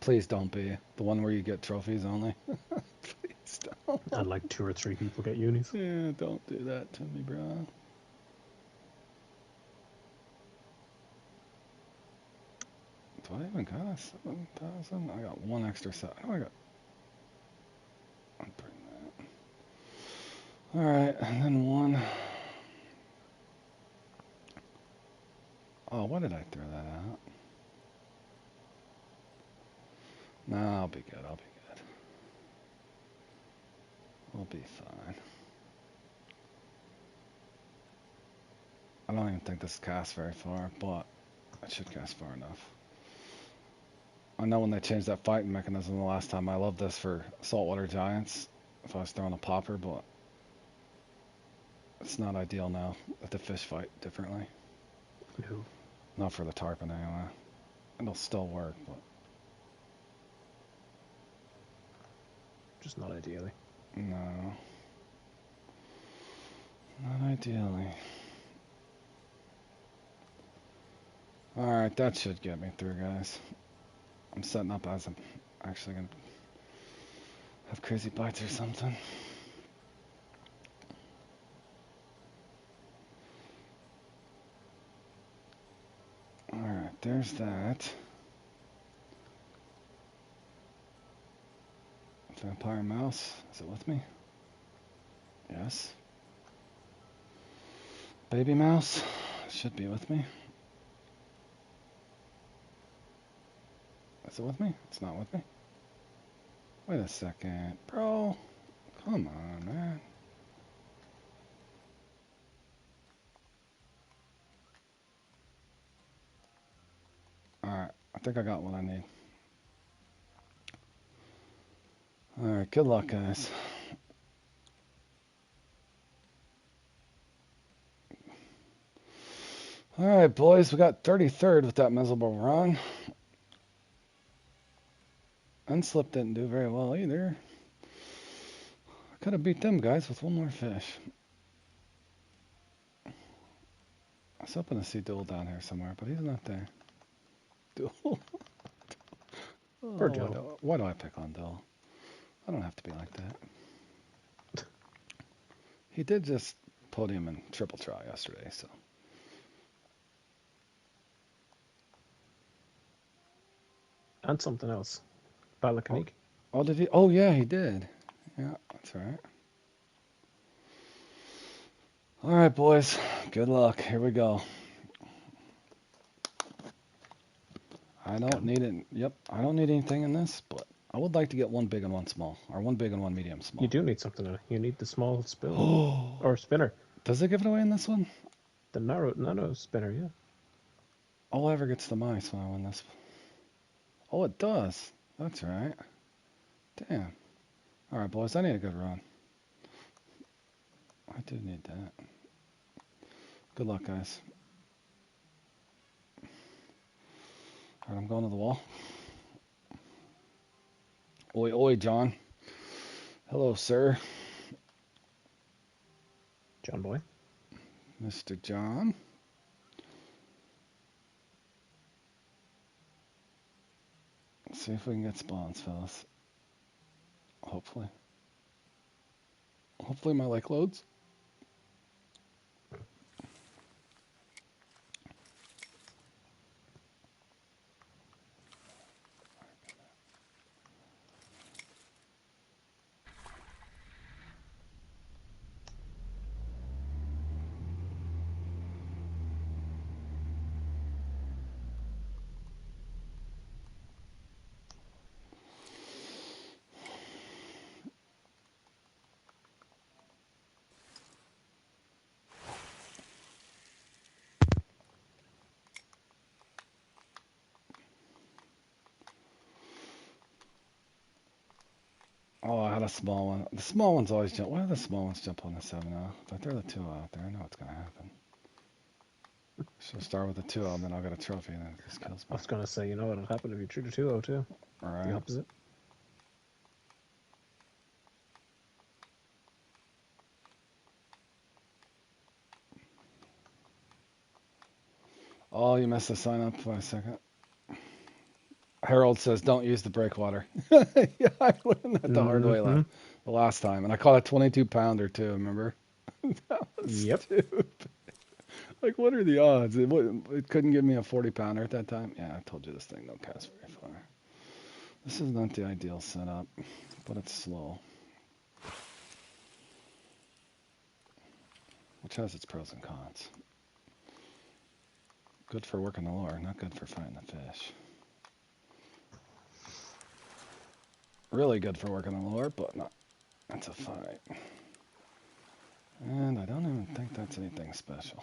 Please don't be the one where you get trophies only. Please don't. And like 2 or 3 people get unis. Yeah, don't do that to me, bro. Do I even got a 7,000? I got one extra set. Oh, I got. I'll bring that. Alright, and then one. Oh, why did I throw that out? No, I'll be good. I'll be good. We'll be fine. I don't even think this casts very far, but it should cast far enough. I know when they changed that fighting mechanism the last time, I loved this for saltwater giants if I was throwing a popper, but it's not ideal now that the fish fight differently. No. Not for the tarpon anyway. It'll still work, but Just not ideally. no. Not ideally. Alright, that should get me through, guys. I'm setting up as I'm actually going to have crazy bites or something. Alright, there's that. Vampire mouse, is it with me? Yes. Baby mouse should be with me. Is it with me? It's not with me. Wait a second, bro. Come on, man. Alright, I think I got what I need. Alright, good luck, guys. Alright, boys, we got 33rd with that miserable run. Unslip didn't do very well either. Gotta beat them guys with one more fish. I was hoping to see Duel down here somewhere, but he's not there. Duel. Poor Oh, Joe. why do I pick on Duel? I don't have to be like that. He did just podium in triple try yesterday, so. And something else. Balakanique. Oh, did he? Oh, yeah, he did. Yeah, that's all right. All right, boys. Good luck. Here we go. I don't need it. Yep, I don't need anything in this, but I would like to get one big and one small, or one big and one medium small. You do need something in it. You need the small spoon. Oh, Or spinner. does it give it away in this one? The nano spinner, yeah. All ever gets the mice when I win this. Oh, it does. That's right. Damn. All right, boys. I need a good run. I do need that. Good luck, guys. All right, I'm going to the wall. Oi, oi, John. Hello, sir. John Boy. Mr. John. Let's see if we can get spawns, fellas. Hopefully. Hopefully my lake loads. Oh, I had a small one. The small ones always jump. Why do the small ones jump on the 7-0? If they're the 2 out there, I know what's going to happen. Should start with the 2-0, and then I'll get a trophy, and then it just kills I me. was going to say, you know what'll happen if you true to 2-0 too? All The right. opposite. Oh, you missed the sign up for a second. Harold says, don't use the breakwater. Yeah, I learned that the hard way Mm-hmm. the last time. And I caught a 22 pounder too, remember? That was Yep. stupid. Like, what are the odds? It couldn't give me a 40 pounder at that time. Yeah, I told you this thing don't cast very far. This is not the ideal setup, but it's slow. Which has its pros and cons. Good for working the lure, not good for fighting the fish. Really good for working the lure, but not. That's a fight. And I don't even think that's anything special.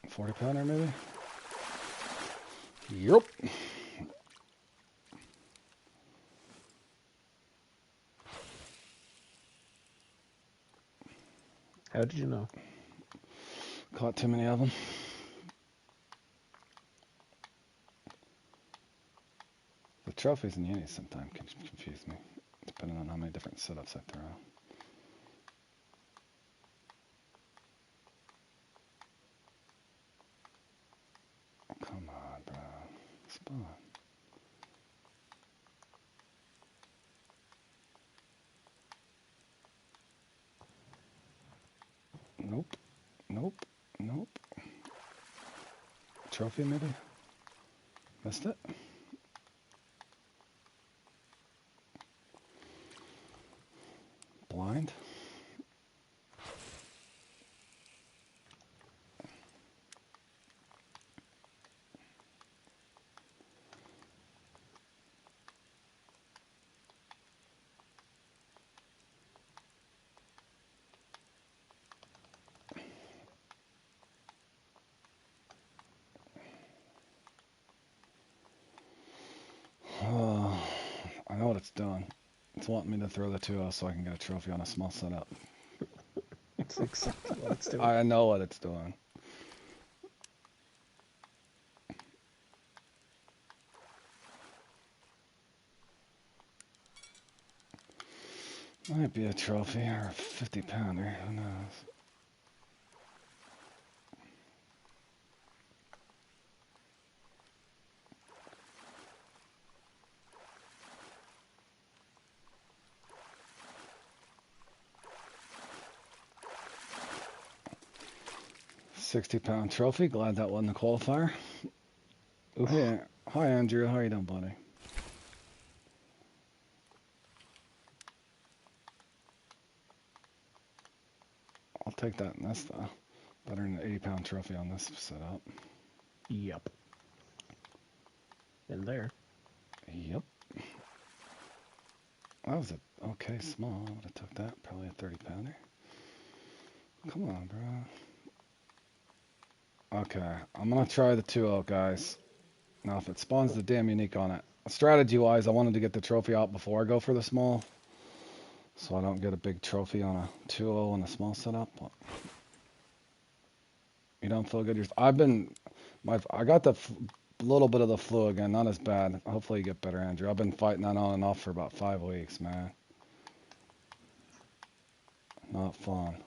$40 maybe? Yep. How did you know? Caught too many of them. The trophies and unis sometimes can confuse me, depending on how many different setups I throw. Come on, bro. Spawn. Nope. Nope. Nope. Trophy maybe? Missed it? Blind? Oh, I know what it's doing. It's wanting me to throw the 2-0 so I can get a trophy on a small setup. That's exactly what it's doing. I know what it's doing. Might be a trophy or a 50-pounder. Who knows? £60 trophy. Glad that wasn't a qualifier. Oh, hey. Hi, Andrew. How you doing, buddy? I'll take that in this, though. Better than an 80-pound trophy on this setup. Yep. In there. Yep. That was a okay small. I would have took that. Probably a 30-pounder. Come on, bro. Okay. I'm going to try the 2-0, guys. Now, if it spawns the damn unique on it. Strategy-wise, I wanted to get the trophy out before I go for the small. So I don't get a big trophy on a 2-0 and a small setup. You don't feel good? I got the little bit of the flu again. Not as bad. Hopefully you get better, Andrew. I've been fighting that on and off for about 5 weeks, man. Not fun.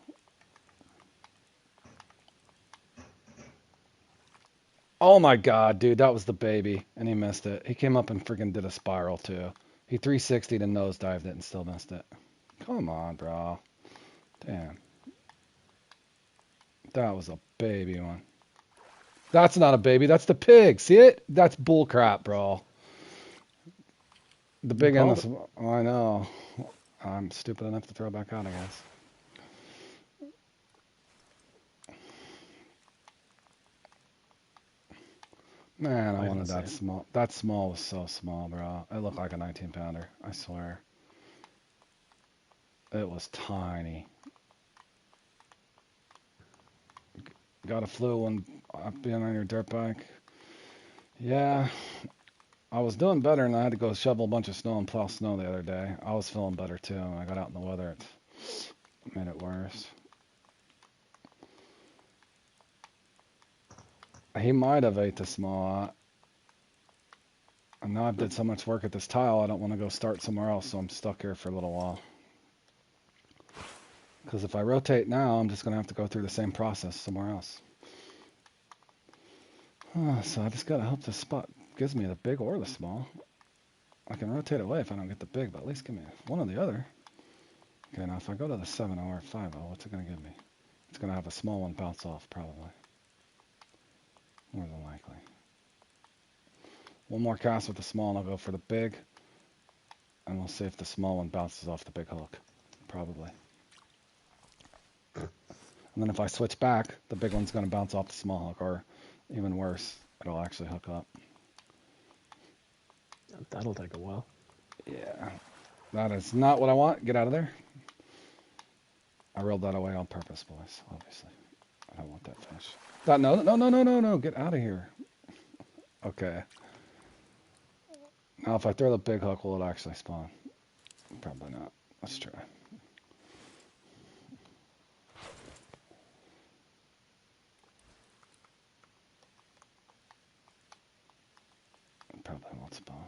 Oh my god, dude, that was the baby. And he missed it. He came up and freaking did a spiral, too. He 360'd and nosedived it and still missed it. Come on, bro. Damn. That was a baby one. That's not a baby. That's the pig. See it? That's bullcrap, bro. The big end. Oh, I know. I'm stupid enough to throw back out, I guess. Man, I wanted that small. That small was so small, bro. It looked like a 19-pounder. I swear. It was tiny. Got a flu when being on your dirt bike. Yeah, I was doing better, and I had to go shovel a bunch of snow and plow snow the other day. I was feeling better too. When I got out in the weather, it made it worse. He might have ate the small. And now I've did so much work at this tile, I don't want to go start somewhere else, so I'm stuck here for a little while. Because if I rotate now, I'm just going to have to go through the same process somewhere else. So I just got to hope this spot gives me the big or the small. I can rotate away if I don't get the big, but at least give me one or the other. Okay, now if I go to the 7-0 or 5-0, what's it going to give me? It's going to have a small one bounce off, probably. More than likely. One more cast with the small and I'll go for the big. And we'll see if the small one bounces off the big hook. Probably. And then if I switch back, the big one's going to bounce off the small hook, or even worse, it'll actually hook up. That'll take a while. Yeah. That is not what I want. Get out of there. I rolled that away on purpose, boys, obviously. I don't want that fish. No. Get out of here. Okay. Now if I throw the big hook, will it actually spawn? Probably not. Let's try. Probably won't spawn.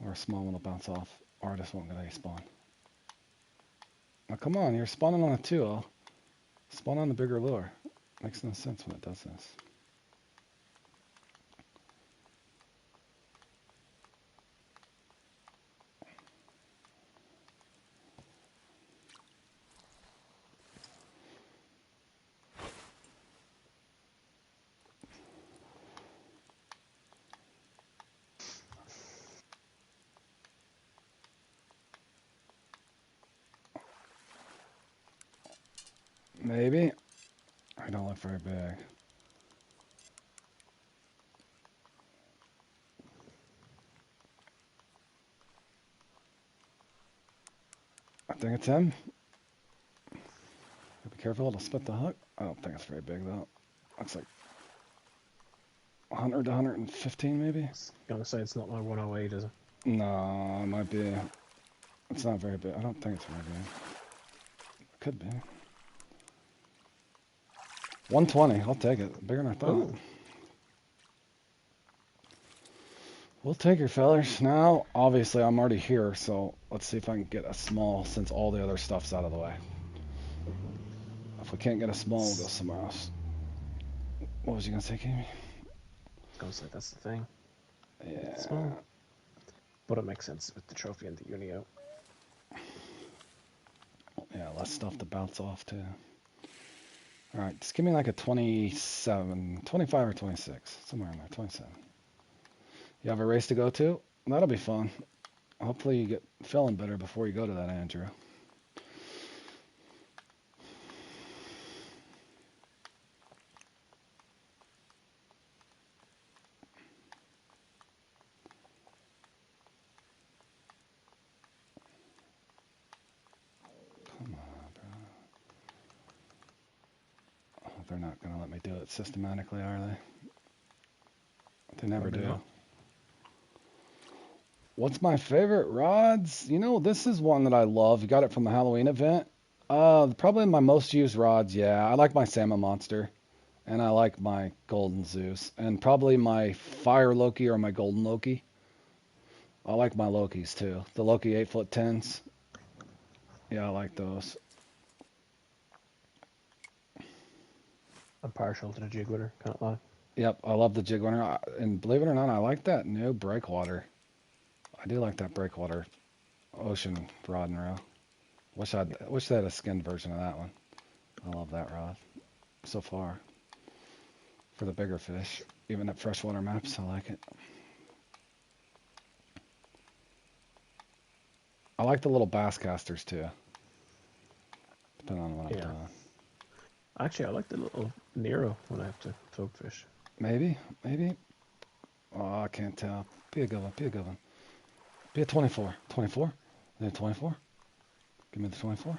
Or a small one will bounce off. Or I just won't get a spawn. Now come on, you're spawning on a 2-0. Spawn on the bigger lure. Makes no sense when it does this. Maybe. I don't look very big. I think it's him. Be careful, it'll split the hook. I don't think it's very big though. Looks like 100 to 115 maybe. I was gonna say it's not my 108, is it? No, it might be. It's not very big. I don't think it's very big. Could be. 120. I'll take it. Bigger than I thought. Oh, We'll take your fellers. Now, obviously, I'm already here, so let's see if I can get a small since all the other stuff's out of the way. If we can't get a small, we'll go somewhere else. What was you going to say, Kimi? I was like, that's the thing. Yeah. Small. But it makes sense with the trophy and the uni out. Yeah, less stuff to bounce off, too. All right, just give me like a 27, 25 or 26. Somewhere in there, 27. You have a race to go to? That'll be fun. Hopefully you get feeling better before you go to that, Andrew. Come on, bro. Oh, they're not going to let me do it systematically, are they? They never Probably do. not. What's my favorite rods? You know, this is one that I love. You got it from the Halloween event. Probably my most used rods, yeah. I like my Salmon Monster. And I like my Golden Zeus. And probably my Fire Loki or my Golden Loki. I like my Lokis too. The Loki 8-foot 10s. Yeah, I like those. I'm partial to the Jiggler, can't lie. Yep, I love the jig runner. And believe it or not, I like that new breakwater. I do like that breakwater ocean rod and reel. Wish they had a skinned version of that one. I love that rod so far. For the bigger fish, even at freshwater maps, I like it. I like the little bass casters too. Depending on what I'm Yeah. doing. Actually, I like the little Nero when I have to float fish. Maybe. Oh, I can't tell. Be a good one. Be a good one. Be a 24. 24? Is it 24? Give me the 24.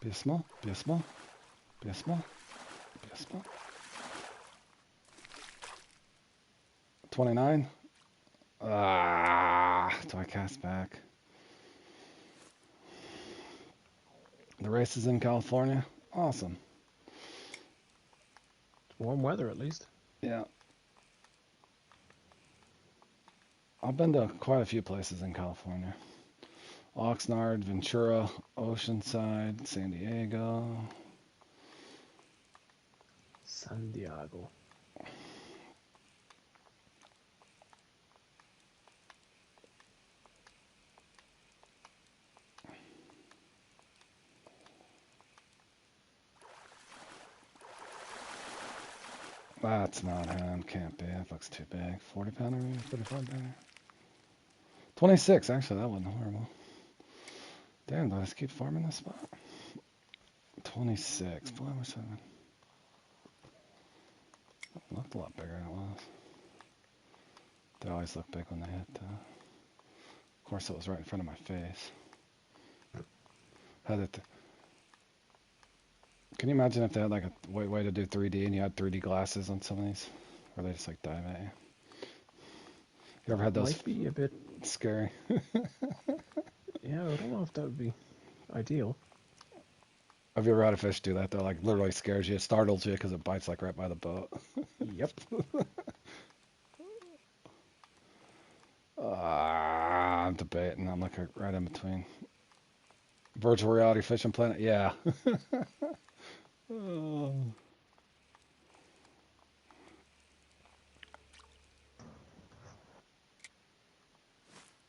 Be a small. Be a small. Be a small. Be a small. 29. Do I cast back? The race is in California. Awesome. It's warm weather at least. Yeah. I've been to quite a few places in California. Oxnard, Ventura, Oceanside, San Diego. San Diego. That's not him. Can't be. That looks too big. 40 pounder, 35 pounder. 26, actually. That wasn't horrible. Damn, do I just keep farming this spot? 26. Boy, I wish I looked a lot bigger than it was. They always look big when they hit. Of course, it was right in front of my face. Had it. Can you imagine if they had like a way to do 3D and you had 3D glasses on some of these? Or they just like dive at you? You ever had those? Might be a bit scary. Yeah, I don't know if that would be ideal. Have you ever had a fish do that though? Like literally scares you, it startles you because it bites like right by the boat. Yep. I'm debating. I'm like right in between. Virtual reality fishing planet, yeah. Oh.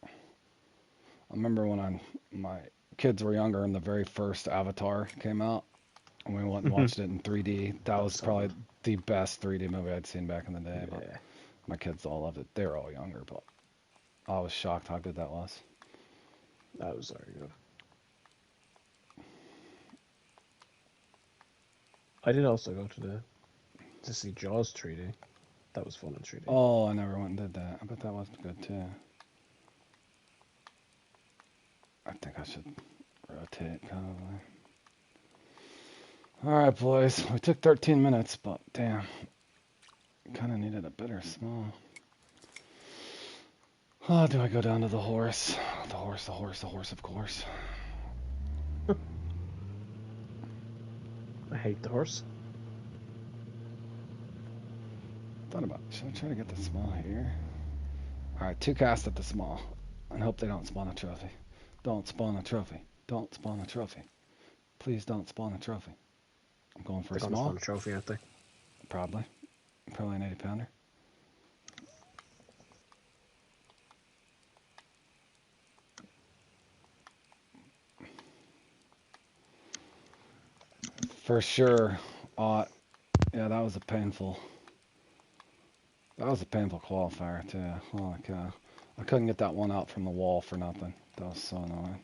I remember when my kids were younger and the very first Avatar came out, and we went and watched it in 3D. That was probably the best 3D movie I'd seen back in the day. But Yeah. my kids all loved it. They were all younger, but I was shocked how good that was. That was very good. I did also go to see Jaws 3D. That was fun in 3D. Oh, I never went and did that. I bet that was good too. I think I should rotate probably. All right, boys. We took 13 minutes, but damn, kind of needed a better small. Oh, do I go down to the horse? The horse, of course. I hate the horse. Thought about, should I try to get the small here? Alright, 2 casts at the small. And hope they don't spawn a trophy. Don't spawn a trophy. Don't spawn a trophy. Please don't spawn a trophy. I'm going for a They're going to small. spawn a trophy, aren't they? Probably. Probably an 80 pounder. For sure. Yeah, that was a painful. That was a painful qualifier too. Holy cow. I couldn't get that one out from the wall for nothing. That was so annoying.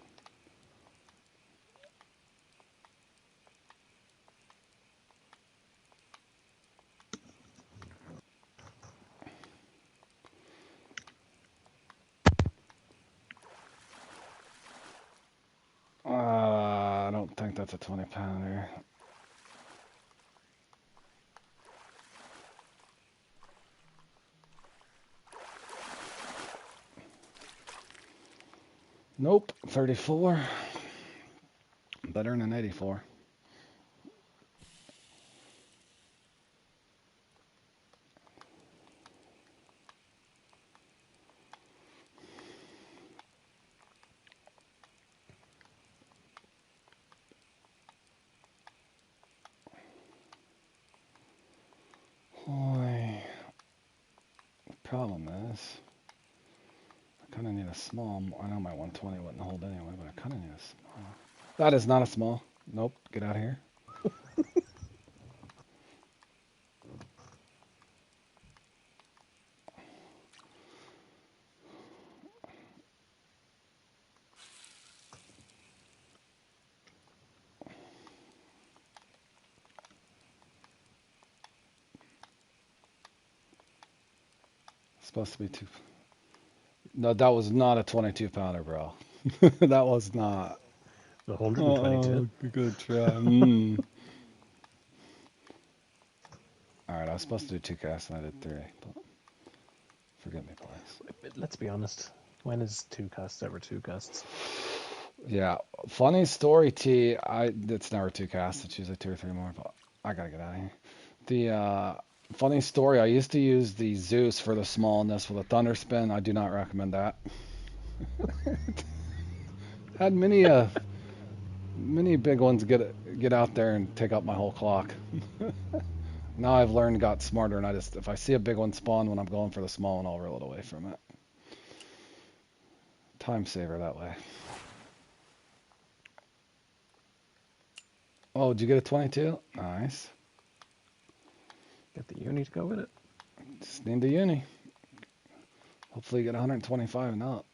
I don't think that's a 20 pounder. Nope, 34. Better than an 84. Boy, the problem is, I kind of need a small. I know my 120 wouldn't hold anyway, but I kind of need a small. That is not a small. Nope, get out of here. It's supposed to be two. No, that was not a 22 pounder, bro. That was not. The 122. Oh, good try. Alright, I was supposed to do 2 casts and I did 3, but forgive me, please. Let's be honest. When is 2 casts ever 2 casts? Yeah, funny story, T. It's never 2 casts. It's usually 2 or 3 more, but I gotta get out of here. The funny story. I used to use the Zeus for the smallness with a thunder spin. I do not recommend that. Had many big ones get out there and take up my whole clock. Now I've learned, got smarter, and if I see a big one spawn when I'm going for the small one, I'll reel it away from it. Time saver that way. Oh, did you get a 22? Nice. Get the uni to go with it. Just need the uni. Hopefully you get 125 and up.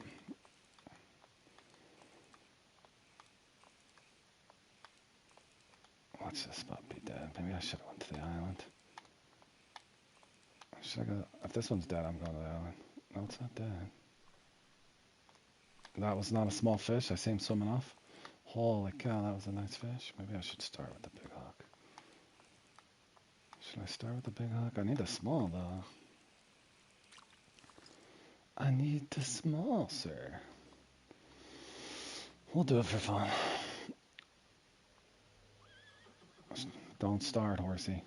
Watch this spot be dead. Maybe I should have went to the island. Should I go? If this one's dead, I'm going to the island. No, it's not dead. That was not a small fish. I see him swimming off. Holy cow, that was a nice fish. Maybe I should start with the big hook. Should I start with the big hook? I need the small, though. I need the small, sir. We'll do it for fun. Don't start, horsey.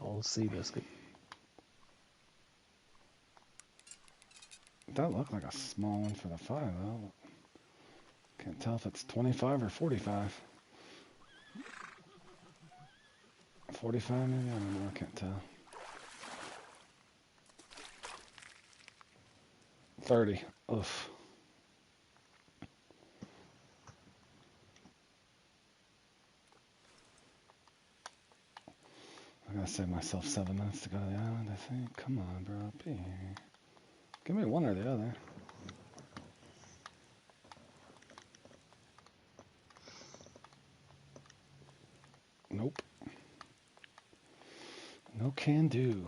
All sea biscuit. That looked like a small one for the 5, though. Can't tell if it's 25 or 45. 45 maybe? I don't know. I can't tell. 30. Oof. I gotta save myself 7 minutes to go to the island, I think. Come on, bro. Be here. Give me one or the other. Nope. No can do.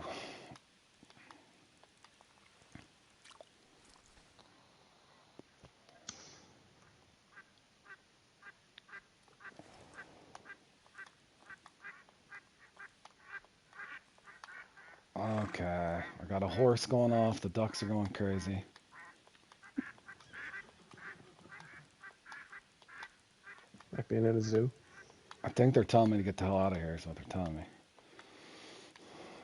Okay. I got a horse going off. The ducks are going crazy. Like being in a zoo. I think they're telling me to get the hell out of here is what they're telling me.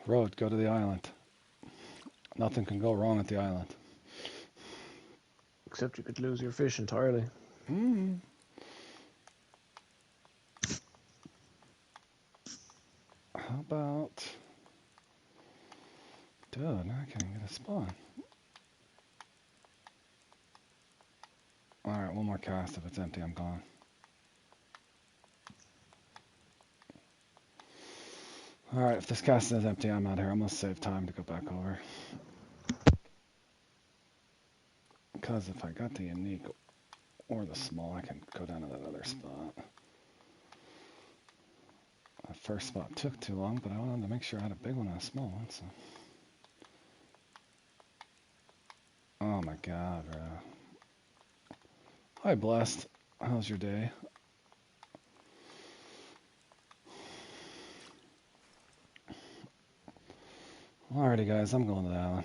Road, go to the island. Nothing can go wrong at the island. Except you could lose your fish entirely. Mm. How about... Dude, now I can't get a spawn. Alright, one more cast. If it's empty, I'm gone. Alright, if this cast is empty, I'm out here. I'm going to save time to go back over. Because if I got the unique or the small, I can go down to that other spot. The first spot took too long, but I wanted to make sure I had a big one and a small one, so... Oh my god, bro. Hi, Blessed. How's your day? Alrighty, guys, I'm going to the island.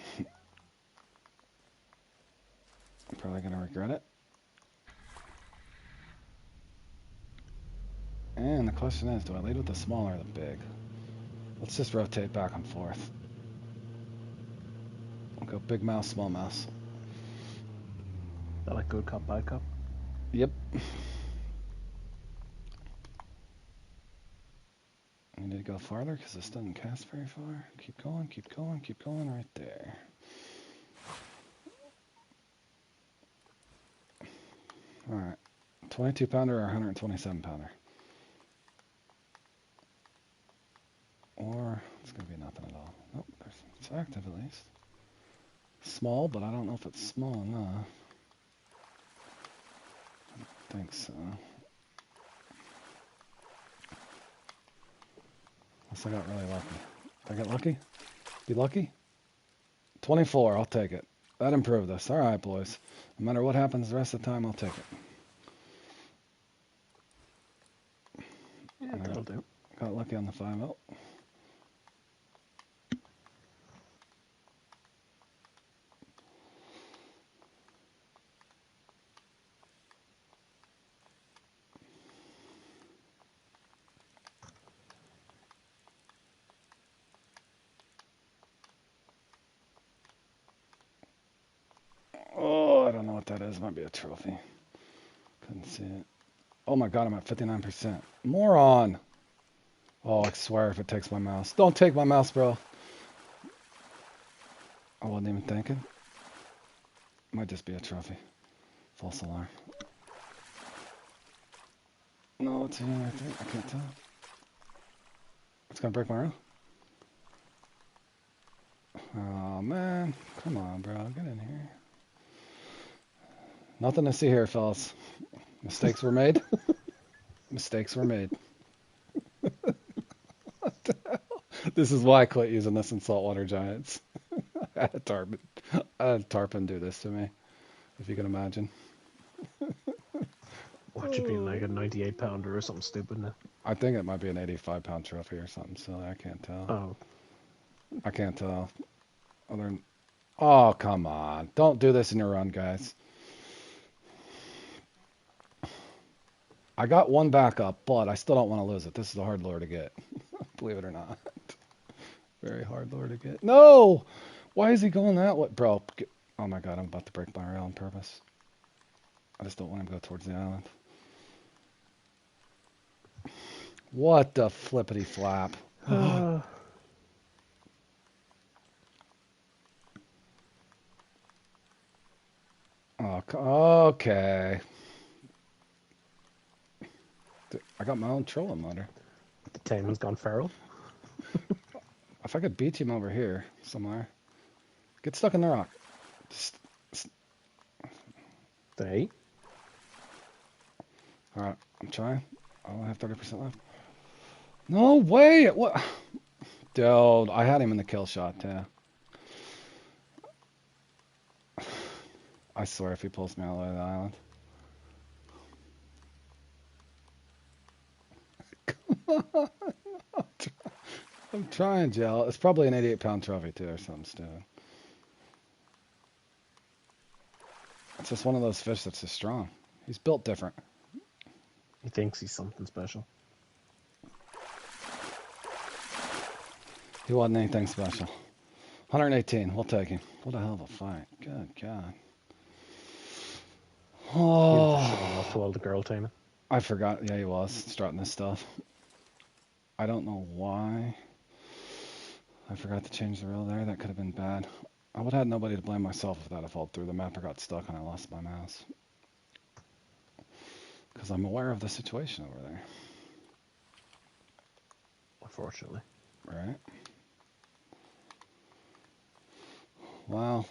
I'm probably going to regret it. And the question is, do I lead with the small or the big? Let's just rotate back and forth. I'll go big mouse, small mouse. I like good cop, bad cop. Yep. I need to go farther because this doesn't cast very far. Keep going, keep going, keep going right there. Alright. 22 pounder or 127 pounder? Or it's going to be nothing at all. Nope, it's active at least. Small, but I don't know if it's small enough. I don't think so. Unless I got really lucky. Did I get lucky? Be lucky? 24, I'll take it. That improved us. Alright, boys. No matter what happens the rest of the time, I'll take it. Yeah, that'll do. Got lucky on the 5-0. Oh, I don't know what that is. Might be a trophy. Couldn't see it. Oh my god, I'm at 59%. Moron! Oh, I swear if it takes my mouse. Don't take my mouse, bro. I wasn't even thinking. Might just be a trophy. False alarm. No, it's in right there. I can't tell. It's gonna break my rule. Oh man, come on, bro, get in here. Nothing to see here, fellas. Mistakes were made. Mistakes were made. What the hell? This is why I quit using this in Saltwater Giants. I had Tarpon do this to me, if you can imagine. Watch it being like a 98 pounder or something stupid now. I think it might be an 85-pound trophy or something silly. I can't tell. Oh. I can't tell. Oh, come on. Don't do this in your run, guys. I got one back up, but I still don't want to lose it. This is a hard lure to get. Believe it or not. Very hard lure to get. No! Why is he going that way? Bro, oh my god, I'm about to break my rail on purpose. I just don't want him to go towards the island. What the flippity flap? Oh, okay. I got my own trolling motor. The Taman's gone feral. If I could beat him over here somewhere. Get stuck in the rock. They. Alright, I'm trying. I only have 30% left. No way! What? Dude, I had him in the kill shot, too. I swear if he pulls me all the way to the island. Come on. I'm trying, Gel. It's probably an 88-pound trophy, too, or something stupid. It's just one of those fish that's just strong. He's built different. He thinks he's something special. He wasn't anything special. 118, we'll take him. What a hell of a fight. Good God. He was just Oh, showing off to all the girl taming. I forgot. Yeah, he was strutting his stuff. I don't know why. I forgot to change the reel there. That could have been bad. I would have had nobody to blame myself if that had fallen through. The mapper got stuck and I lost my mouse. Because I'm aware of the situation over there. Unfortunately. Right? Well,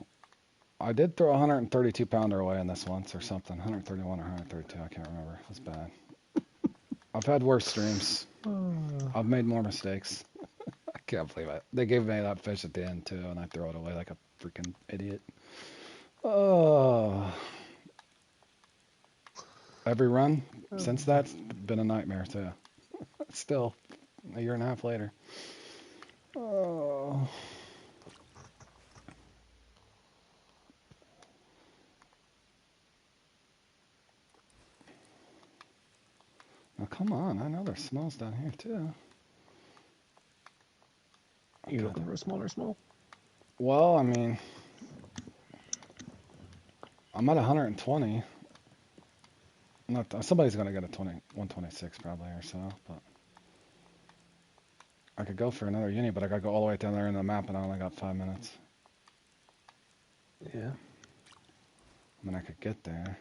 I did throw a 132 pounder away in this once or something. 131 or 132. I can't remember. It was bad. I've had worse streams. I've made more mistakes. I can't believe it. They gave me that fish at the end too, and I throw it away like a freaking idiot. Oh. Every run since that's been a nightmare too. Still, a year and a half later. Oh. Now come on, I know there's smalls down here too. You looking for a smaller small? Well, I mean, I'm at 120. Not somebody's gonna get a 126 probably or so, but I could go for another uni, but I gotta go all the way down there in the map, and I only got 5 minutes. Yeah. I mean, I could get there.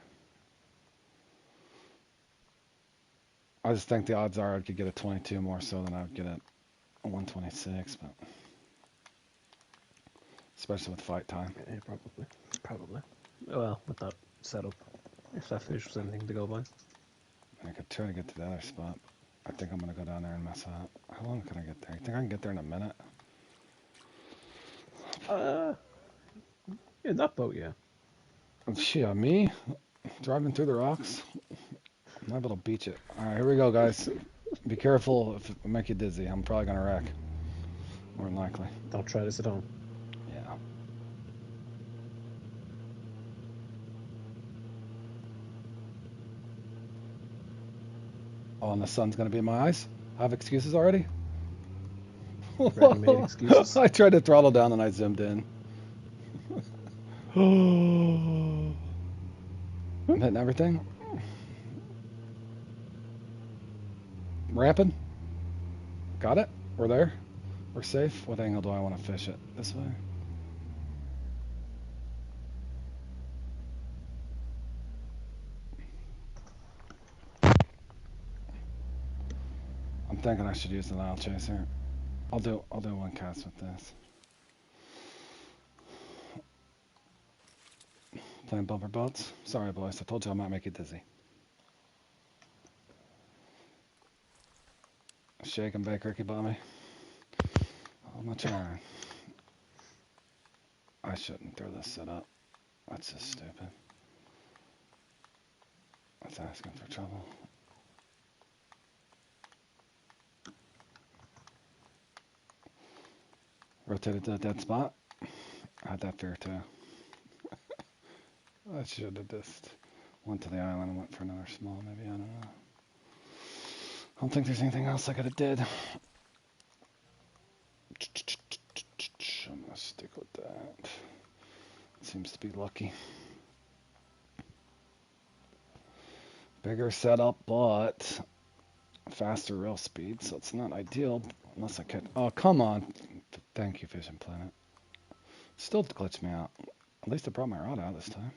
I just think the odds are I could get a 22 more so than I would get a 126, but especially with fight time. Yeah, probably. Probably. Well, with that setup, if that fish was anything to go by. I could try to get to the other spot. I think I'm gonna go down there and mess up. How long can I get there? You think I can get there in a minute? In that boat, yeah. Shit, me driving through the rocks. I'm able to beach it. All right, here we go, guys. Be careful if it make you dizzy. I'm probably gonna wreck. More than likely. Don't try this at home. Yeah. Oh, and the sun's gonna be in my eyes. I have excuses already. Ready-made excuses. I tried to throttle down and I zoomed in. I'm hitting everything. Ramping. Got it. We're there. We're safe. What angle do I want to fish it? This way? I'm thinking I should use the Nile Chaser. I'll do one cast with this. Playing bumper boats. Sorry, boys. I told you I might make you dizzy. Shake and bake, Ricky Bobby. I'm not trying. I shouldn't throw this set up. That's just stupid. That's asking for trouble. Rotated to a dead spot. I had that fear too. I should have just went to the island and went for another small, maybe. I don't know. I don't think there's anything else I could have did. I'm gonna stick with that. Seems to be lucky. Bigger setup, but faster reel speed, so it's not ideal unless I can. Oh, come on. Thank you, Fishing Planet. Still glitched me out. At least it brought my rod out this time.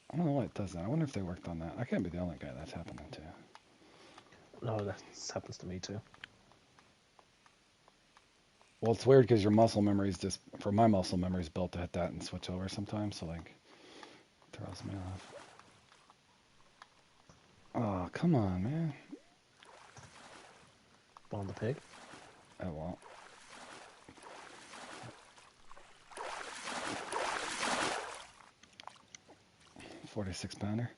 I don't know why it does that. I wonder if they worked on that. I can't be the only guy that's happening to. No, that happens to me too. Well, it's weird because your muscle memory is just, for my muscle memory is built to hit that and switch over sometimes, so like, it throws me off. Oh, come on, man. Spawn the pig. It won't. $46 pounder.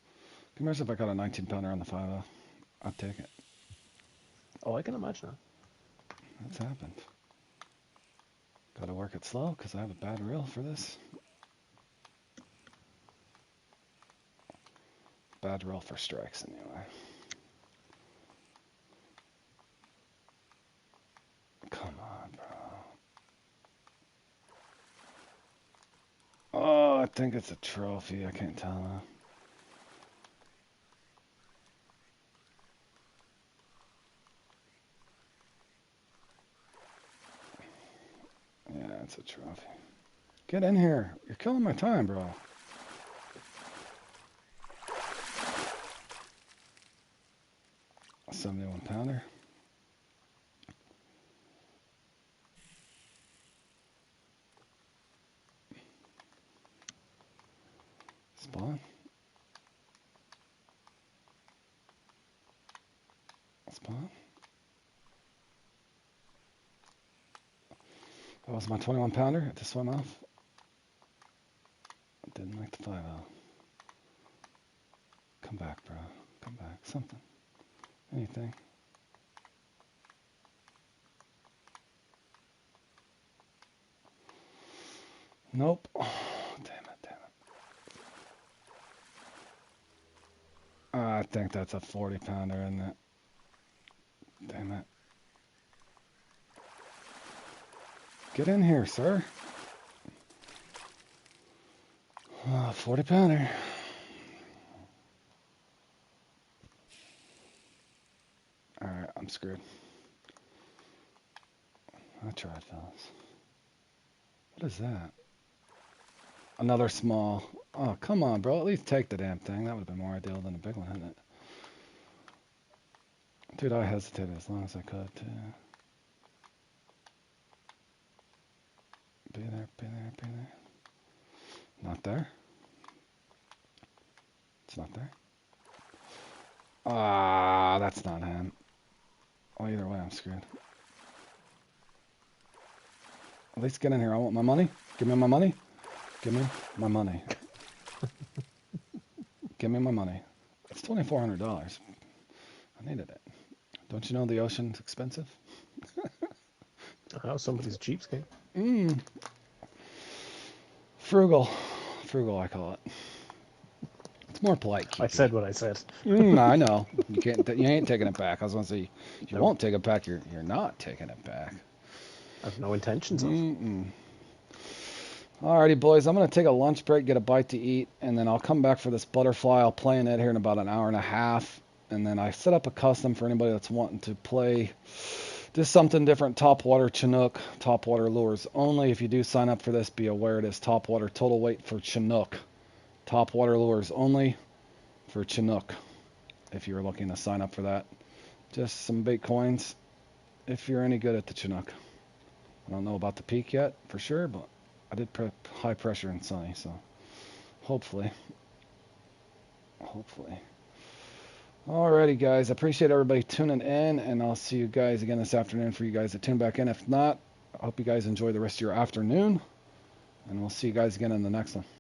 Can you imagine if I got a 19 pounder on the 5.0? I'd take it. Oh, I can imagine that. That's happened. Gotta work it slow because I have a bad reel for this. Bad roll for strikes anyway. Come on, bro. Oh, I think it's a trophy. I can't tell. Yeah, it's a trophy. Get in here. You're killing my time, bro. A 71 pounder. Spawn. Spawn. That was my 21 pounder to swim off. Didn't like the 5-0. Come back, bro. Come back. Something. Anything. Nope. Oh, damn it. I think that's a 40 pounder, isn't it? Damn it. Get in here, sir. 40 pounder. Alright, I'm screwed. I tried, fellas. What is that? Another small. Oh, come on, bro. At least take the damn thing. That would have been more ideal than a big one, hadn't it? Dude, I hesitated as long as I could, too. Be there. Not there. It's not there. Ah, that's not him. Well, either way, I'm screwed. At least get in here. I want my money. Give me my money. Give me my money. Give me my money. It's $2,400. I needed it. Don't you know the ocean's expensive? Oh, somebody's cheapskate. Frugal. Frugal, I call it. It's more polite. Keepy. I said what I said. I know. You can't. You ain't taking it back. I was gonna say, if you won't take it back, you're not taking it back. I have no intentions of. Alrighty, boys. I'm gonna take a lunch break, get a bite to eat, and then I'll come back for this butterfly. I'll play in it here in about an hour and a half, and then I set up a custom for anybody that's wanting to play just something different. Topwater Chinook, topwater lures only. If you do sign up for this, be aware it is topwater total weight for Chinook. Topwater lures only for Chinook. If you're looking to sign up for that, just some bait coins. If you're any good at the Chinook, I don't know about the peak yet for sure, but I did prep high pressure and sunny, so hopefully. Alrighty, guys. I appreciate everybody tuning in, and I'll see you guys again this afternoon for you guys to tune back in. If not, I hope you guys enjoy the rest of your afternoon, and we'll see you guys again in the next one.